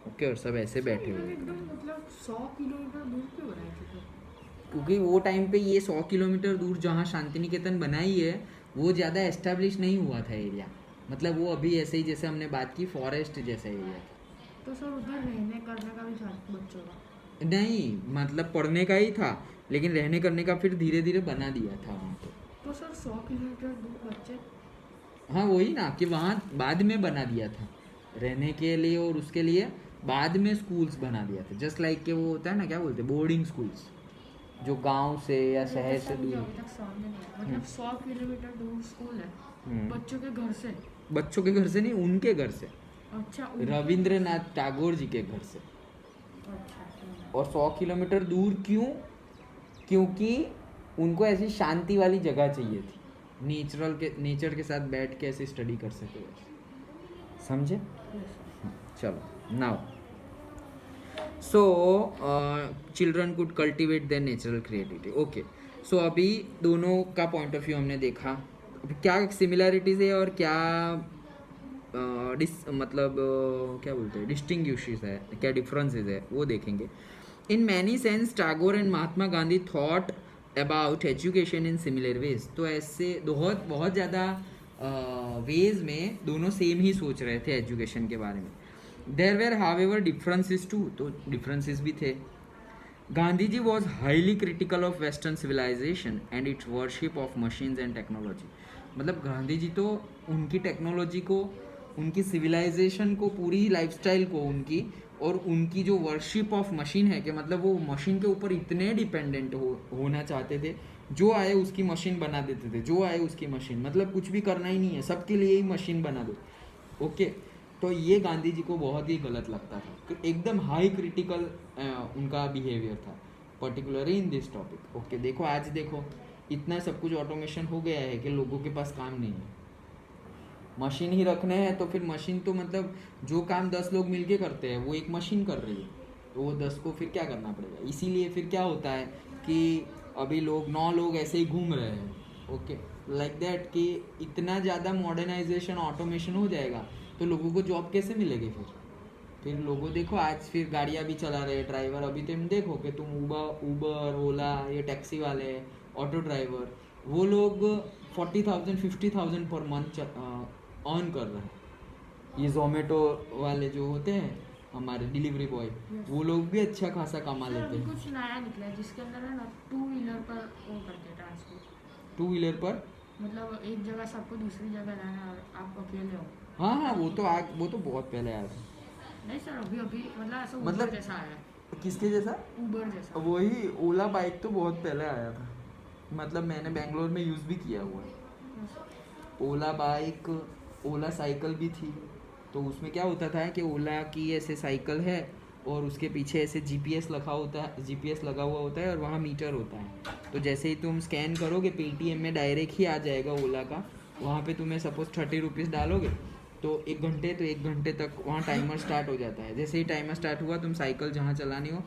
ओके, और सब ऐसे बैठे हुए हैं। एकदम मतलब 100 किलोमीटर दूर क्यों रहे थे? क्योंकि वो टाइम पे ये 100 किलोमीटर दूर जहाँ शांति निकेतन बनाई है, वो ज़्यादा एस्टेब्लिश नहीं हुआ था एरिया। मतलब वो अभी ऐसे ही, जैसे हमने बात की, फॉरेस्ट जैसा एरिया था। तो सर उधर रहने करने का भी था बच्चों का? नहीं, मतलब पढ़ने का ही था, लेकिन रहने करने का फिर धीरे धीरे बना दिया था वहाँ पे। तो सर 100 किलोमीटर दूर बच्चे? हाँ, वही ना कि वहाँ बाद में बना दिया था रहने के लिए, और उसके लिए बाद में स्कूल्स बना दिया था। जस्ट लाइक कि वो होता है ना, क्या बोलते हैं, बोर्डिंग स्कूल्स, जो गांव से या शहर से मुझे दूर। अभी तक समझ नहीं आया, मतलब 100 किलोमीटर दूर स्कूल है हम्म। बच्चों के घर से? बच्चों के घर से नहीं, उनके घर से, अच्छा, रविंद्रनाथ टैगोर जी के घर से। अच्छा। और 100 किलोमीटर दूर क्यों? क्योंकि उनको ऐसी शांति वाली जगह चाहिए थी, नेचर के साथ बैठ के ऐसे स्टडी कर सके वैसे। समझे? चलो, now so children could cultivate their natural creativity. Okay, so अभी दोनों का पॉइंट ऑफ व्यू हमने देखा। अभी क्या सिमिलैरिटीज है और क्या क्या बोलते हैं, डिस्टिंग्विशेस है, क्या डिफरेंसेस है, वो देखेंगे। In many sense Tagore and Mahatma Gandhi thought about education in similar ways. तो ऐसे बहुत ज़्यादा वेज में दोनों सेम ही सोच रहे थे एजुकेशन के बारे में। There were however differences too, तो डिफरेंसेस भी थे। Gandhi ji was highly critical of western civilisation and its worship of machines and technology. मतलब गांधी जी तो उनकी टेक्नोलॉजी को, उनकी सिविलाइजेशन को, पूरी लाइफस्टाइल को उनकी, और उनकी जो वर्शिप ऑफ मशीन है, कि मतलब वो मशीन के ऊपर इतने डिपेंडेंट होना चाहते थे, जो आए उसकी मशीन बना देते थे, जो आए उसकी मशीन, मतलब कुछ भी करना ही नहीं है, सबके लिए ही मशीन बना दो। ओके, तो ये गांधी जी को बहुत ही गलत लगता था। एकदम हाई क्रिटिकल उनका बिहेवियर था, particularly in this topic. Okay, देखो आज देखो इतना सब कुछ ऑटोमेशन हो गया है कि लोगों के पास काम नहीं है, मशीन ही रखने हैं। तो फिर मशीन तो मतलब जो काम 10 लोग मिलके करते हैं वो एक मशीन कर रही है, तो वो 10 को फिर क्या करना पड़ेगा। इसीलिए फिर क्या होता है कि अभी 9 लोग ऐसे ही घूम रहे हैं। ओके, लाइक दैट कि इतना ज़्यादा मॉडर्नाइजेशन, ऑटोमेशन हो जाएगा तो लोगों को जॉब कैसे मिलेगी फिर लोगों, देखो आज फिर गाड़ियाँ भी चला रहे हैं ड्राइवर। अभी तुम देखो कि तुम ऊबर ओला, ये टैक्सी वाले, ऑटो ड्राइवर, वो लोग 40,000 50,000 पर मंथ अर्न कर रहे हैं। ये जोमेटो वाले जो होते हैं हमारे डिलीवरी बॉय, वो लोग भी अच्छा खासा कमा लेते हैं। कुछ नया निकला है जिसके अंदर है ना, 2 व्हीलर पर वो करते हैं ट्रांसपोर्ट। 2 व्हीलर पर, मतलब एक जगह से आपको दूसरी जगह जाना और आप अकेले हो। हाँ, वो तो बहुत पहले आया था। नहीं सर, अभी मतलब ऐसा मतलब उबर जैसा आया है। किसके जैसा? उबर जैसा। वही ओला बाइक तो बहुत पहले आया था, मतलब मैंने बेंगलोर में यूज़ भी किया हुआ है ओला बाइक। ओला साइकिल भी थी, तो उसमें क्या होता था कि ओला की ऐसे साइकिल है और उसके पीछे ऐसे जीपीएस लगा हुआ होता है और वहाँ मीटर होता है। तो जैसे ही तुम स्कैन करोगे पेटीएम में डायरेक्ट ही आ जाएगा ओला का। वहाँ पे तुम्हें सपोज 30 रुपीज़ डालोगे तो 1 घंटे तक वहाँ टाइमर स्टार्ट हो जाता है। जैसे ही टाइमर स्टार्ट हुआ तुम साइकिल जहाँ चलानी हो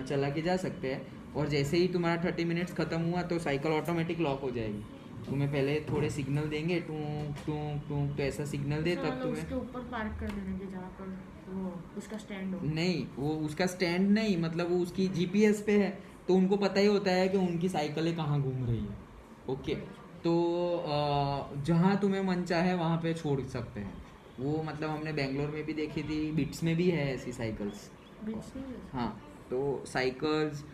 चला के जा सकते हैं। और जैसे ही तुम्हारा 30 मिनट्स ख़त्म हुआ तो साइकिल ऑटोमेटिक लॉक हो जाएगी। तुम्हें पहले थोड़े सिग्नल देंगे, टूं टूं टूं, तो ऐसा सिग्नल दे तब तुम्हें। उसके ऊपर पार्क कर देंगे जहाँ पर वो उसका स्टैंड हो। नहीं, वो उसका स्टैंड नहीं, मतलब वो उसकी जीपीएस पे है तो उनको पता ही होता है कि उनकी साइकिलें कहाँ घूम रही है। ओके, तो जहाँ तुम्हें मन चाहे वहाँ पे छोड़ सकते हैं वो। मतलब हमने बेंगलोर में भी देखी थी, बिट्स में भी है ऐसी साइकिल्स। हाँ, तो साइकिल्स,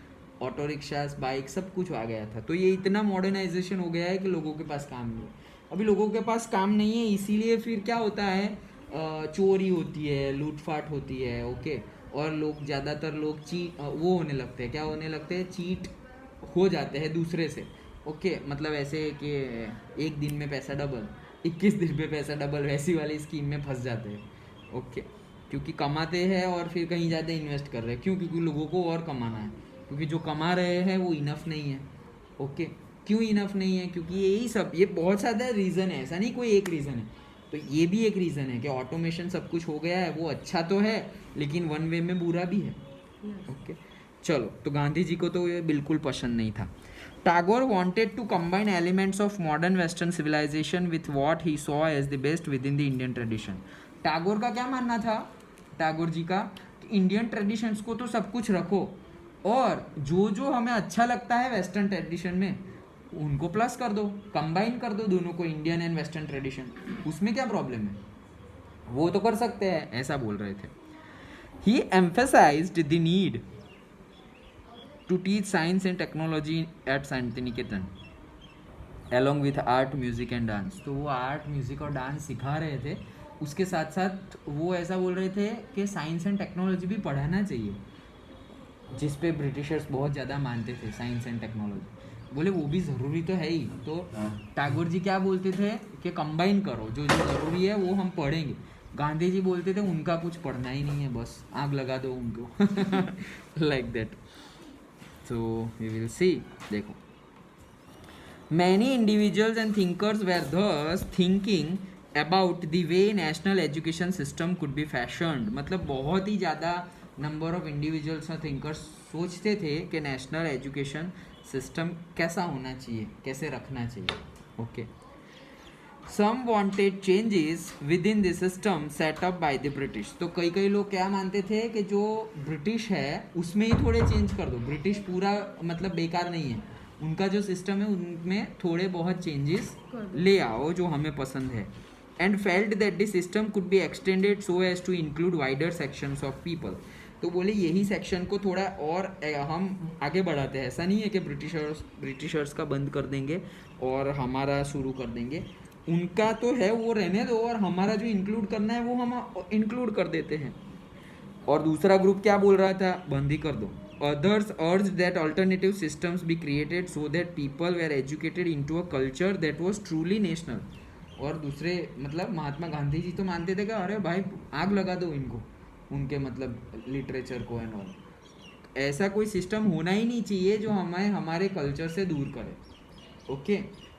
ऑटो रिक्शास, बाइक सब कुछ आ गया था। तो ये इतना मॉडर्नाइजेशन हो गया है कि लोगों के पास काम नहीं है। अभी लोगों के पास काम नहीं है, इसीलिए फिर क्या होता है, चोरी होती है, लूटपाट होती है। ओके, और लोग ज़्यादातर लोग वो होने लगते हैं, क्या होने लगते हैं, चीट हो जाते हैं दूसरे से। ओके, मतलब ऐसे कि एक दिन में पैसा डबल, 21 दिन में पैसा डबल, वैसी वाली स्कीम में फंस जाते हैं। ओके, क्योंकि कमाते हैं और फिर कहीं ज़्यादा इन्वेस्ट कर रहे हैं। क्यों? क्योंकि लोगों को और कमाना है, क्योंकि जो कमा रहे हैं वो इनफ नहीं है। ओके, क्यों इनफ नहीं है? क्योंकि यही सब, ये बहुत ज़्यादा रीज़न है, ऐसा नहीं कोई एक रीज़न है। तो ये भी एक रीज़न है कि ऑटोमेशन सब कुछ हो गया है। वो अच्छा तो है लेकिन वन वे में बुरा भी है। ओके, चलो, तो गांधी जी को तो ये बिल्कुल पसंद नहीं था। Tagore wanted to combine elements of modern western civilization with what he saw as the best within the Indian tradition. Tagore का क्या मानना था, टागोर जी का, कि इंडियन ट्रेडिशंस को तो सब कुछ रखो और जो जो हमें अच्छा लगता है वेस्टर्न ट्रेडिशन में उनको प्लस कर दो, कंबाइन कर दो दोनों को, इंडियन एंड वेस्टर्न ट्रेडिशन। उसमें क्या प्रॉब्लम है, वो तो कर सकते हैं, ऐसा बोल रहे थे। ही emphasized the need to teach science and technology at Shantiniketan along with art, music and dance. तो वो आर्ट, म्यूज़िक और डांस सिखा रहे थे। उसके साथ साथ वो ऐसा बोल रहे थे कि साइंस एंड टेक्नोलॉजी भी पढ़ाना चाहिए, जिस पे ब्रिटिशर्स बहुत ज़्यादा मानते थे, साइंस एंड टेक्नोलॉजी। बोले वो भी ज़रूरी तो है ही। तो टैगोर जी क्या बोलते थे कि कंबाइन करो, जो जो ज़रूरी है वो हम पढ़ेंगे। गांधी जी बोलते थे उनका कुछ पढ़ना ही नहीं है, बस आग लगा दो उनको like that. So we will see. देखो, many individuals and thinkers were thus thinking about the way national education system could be fashioned. मतलब बहुत ही ज़्यादा नंबर ऑफ इंडिविजुअल्स और थिंकर्स सोचते थे कि नेशनल एजुकेशन सिस्टम कैसा होना चाहिए, कैसे रखना चाहिए। Okay, some wanted changes within the system set up by the British. तो कई कई लोग क्या मानते थे कि जो ब्रिटिश है उसमें ही थोड़े चेंज कर दो, ब्रिटिश पूरा मतलब बेकार नहीं है, उनका जो सिस्टम है उनमें थोड़े बहुत चेंजेस ले आओ जो हमें पसंद है। And felt that the system could be extended so as to include wider sections of people. तो बोले यही सेक्शन को थोड़ा और हम आगे बढ़ाते हैं। ऐसा नहीं है कि ब्रिटिशर्स का बंद कर देंगे और हमारा शुरू कर देंगे, उनका तो है वो रहने दो और हमारा जो इंक्लूड करना है वो हम इंक्लूड कर देते हैं। और दूसरा ग्रुप क्या बोल रहा था, बंद ही कर दो। Others urge that alternative systems be created so that people were educated into a culture that was truly national. और दूसरे मतलब महात्मा गांधी जी तो मानते थे कि अरे भाई आग लगा दो इनको, उनके मतलब लिटरेचर को एंड ऑल। ऐसा कोई सिस्टम होना ही नहीं चाहिए जो हमें हमारे कल्चर से दूर करे। ओके,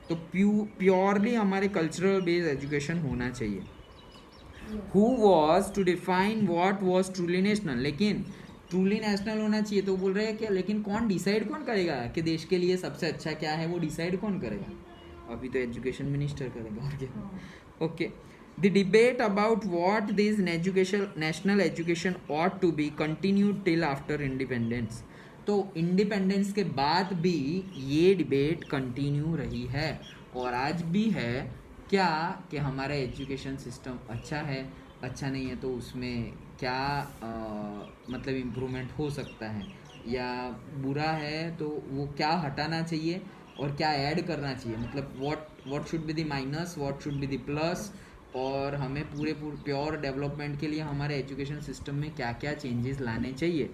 तो प्योरली हमारे कल्चरल बेस्ड एजुकेशन होना चाहिए। Who was to define what was truly national, लेकिन ट्रूली नेशनल होना चाहिए। तो बोल रहे हैं कि लेकिन कौन डिसाइड कौन करेगा कि देश के लिए सबसे अच्छा क्या है, वो डिसाइड कौन करेगा? अभी तो एजुकेशन मिनिस्टर करेगा और क्या। Okay, the debate about what this national education ought to be continued till after independence. तो इंडिपेंडेंस के बाद भी ये डिबेट कंटिन्यू रही है और आज भी है क्या, कि हमारा एजुकेशन सिस्टम अच्छा है, अच्छा नहीं है तो उसमें क्या मतलब इम्प्रूवमेंट हो सकता है, या बुरा है तो वो क्या हटाना चाहिए और क्या ऐड करना चाहिए। मतलब what should be the minus, what should be the plus, और हमें पूरे प्योर डेवलपमेंट के लिए हमारे एजुकेशन सिस्टम में क्या क्या चेंजेस लाने चाहिए,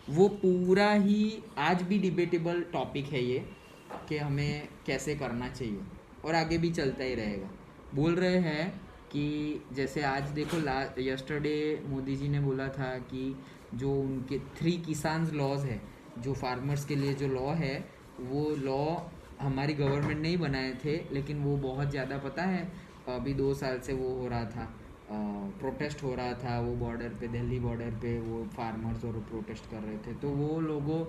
वो पूरा ही आज भी डिबेटेबल टॉपिक है ये, कि हमें कैसे करना चाहिए और आगे भी चलता ही रहेगा। बोल रहे हैं कि जैसे आज देखो यस्टरडे मोदी जी ने बोला था कि जो उनके 3 किसान लॉज है, जो फार्मर्स के लिए जो लॉ है, वो लॉ हमारी गवर्नमेंट ने ही बनाए थे, लेकिन वो बहुत ज़्यादा पता है अभी 2 साल से वो हो रहा था, प्रोटेस्ट हो रहा था वो बॉर्डर पे, दिल्ली बॉर्डर पे वो फार्मर्स और प्रोटेस्ट कर रहे थे, तो वो लोगों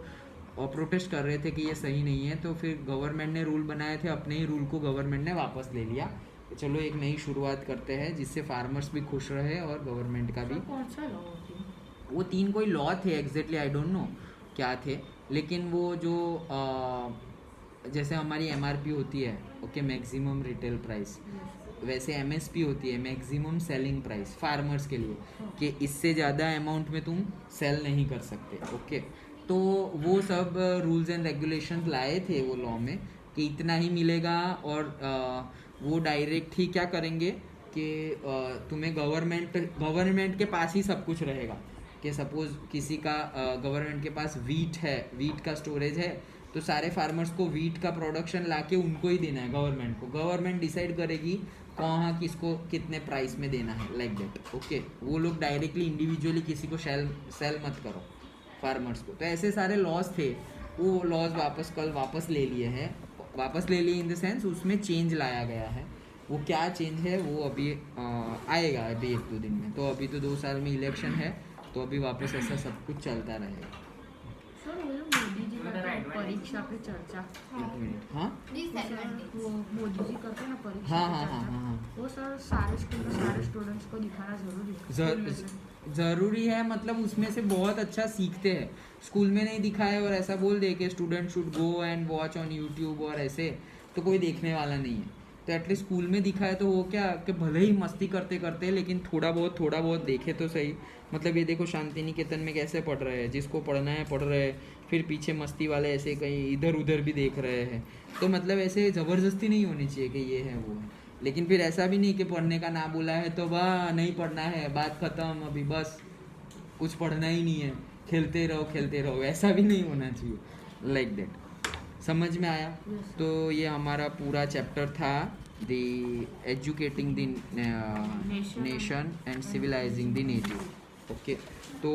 और प्रोटेस्ट कर रहे थे कि ये सही नहीं है, तो फिर गवर्नमेंट ने रूल बनाए थे, अपने ही रूल को गवर्नमेंट ने वापस ले लिया। तो चलो एक नई शुरुआत करते हैं जिससे फार्मर्स भी खुश रहे और गवर्नमेंट का भी। सर कौन सा लॉ होती है? वो 3 कोई लॉ थे, एग्जैक्टली आई डोंट नो क्या थे, लेकिन वो जो जैसे हमारी एमआरपी होती है, ओके, मैक्सिमम रिटेल प्राइस, वैसे एमएसपी होती है, मैक्सिमम सेलिंग प्राइस, फार्मर्स के लिए, कि इससे ज़्यादा अमाउंट में तुम सेल नहीं कर सकते, ओके। तो वो सब रूल्स एंड रेगुलेशन लाए थे वो लॉ में कि इतना ही मिलेगा, और वो डायरेक्ट ही क्या करेंगे कि तुम्हें गवर्नमेंट के पास ही सब कुछ रहेगा, कि सपोज किसी का गवर्नमेंट के पास वीट है, वीट का स्टोरेज है, तो सारे फार्मर्स को वीट का प्रोडक्शन लाके उनको ही देना है गवर्नमेंट को, गवर्नमेंट डिसाइड करेगी कहाँ किसको कितने प्राइस में देना है, लाइक दैट, ओके। वो लोग डायरेक्टली इंडिविजुअली किसी को सेल मत करो फार्मर्स को। तो ऐसे सारे लॉज थे, वो लॉज कल वापस ले लिए हैं, वापस ले लिए इन द सेंस उसमें चेंज लाया गया है। वो क्या चेंज है वो अभी आएगा अभी 1-2 दिन में। तो अभी तो 2 साल में इलेक्शन है, तो अभी वापस ऐसा सब कुछ चलता रहेगा। सर वो जो मोदी जी करते हैं परीक्षा पे चर्चा, 1 मिनट, हाँ तो सर वो मोदी जी करते हैं ना परीक्षा हाँ पे हाँ हाँ चर्चा, हाँ हाँ वो सर सारे स्कूल में सारे स्टूडेंट्स को दिखाना जरूरी है स्कूल में से। ज़रूरी है, मतलब उसमें से बहुत अच्छा सीखते हैं। स्कूल में नहीं दिखाए और ऐसा बोल दे कि student should go and watch on YouTube और ऐसे, तो कोई देखने वाला नहीं है। तो एटलीस्ट स्कूल में दिखाए तो वो क्या कि भले ही मस्ती करते करते लेकिन थोड़ा बहुत देखे तो सही। मतलब ये देखो शांति निकेतन में कैसे पढ़ रहे हैं, जिसको पढ़ना है पढ़ रहे हैं, फिर पीछे मस्ती वाले ऐसे कहीं इधर उधर भी देख रहे हैं। तो मतलब ऐसे ज़बरदस्ती नहीं होनी चाहिए कि ये है वो है, लेकिन फिर ऐसा भी नहीं कि पढ़ने का ना बोला है तो वाह नहीं पढ़ना है, बात ख़त्म, अभी बस कुछ पढ़ना ही नहीं है, खेलते रहो, ऐसा भी नहीं होना चाहिए, लाइक दैट। समझ में आया? Yes. तो ये हमारा पूरा चैप्टर था the educating the nation and civilising the native, okay. तो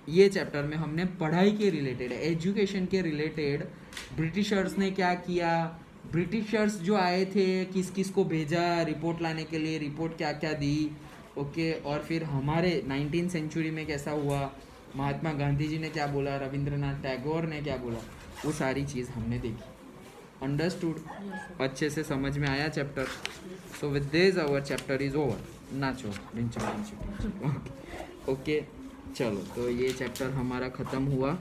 ये चैप्टर में हमने पढ़ाई के रिलेटेड, एजुकेशन के रिलेटेड ब्रिटिशर्स ने क्या किया, ब्रिटिशर्स जो आए थे किस किस को भेजा रिपोर्ट लाने के लिए, रिपोर्ट क्या क्या दी, ओके। और फिर हमारे 19th सेंचुरी में कैसा हुआ, महात्मा गांधी जी ने क्या बोला, रविंद्रनाथ टैगोर ने क्या बोला, वो सारी चीज़ हमने देखी। अंडरस्टूड? अच्छे से समझ में आया chapter? So with this our chapter is over. नाचो ओके, चलो तो ये चैप्टर हमारा ख़त्म हुआ।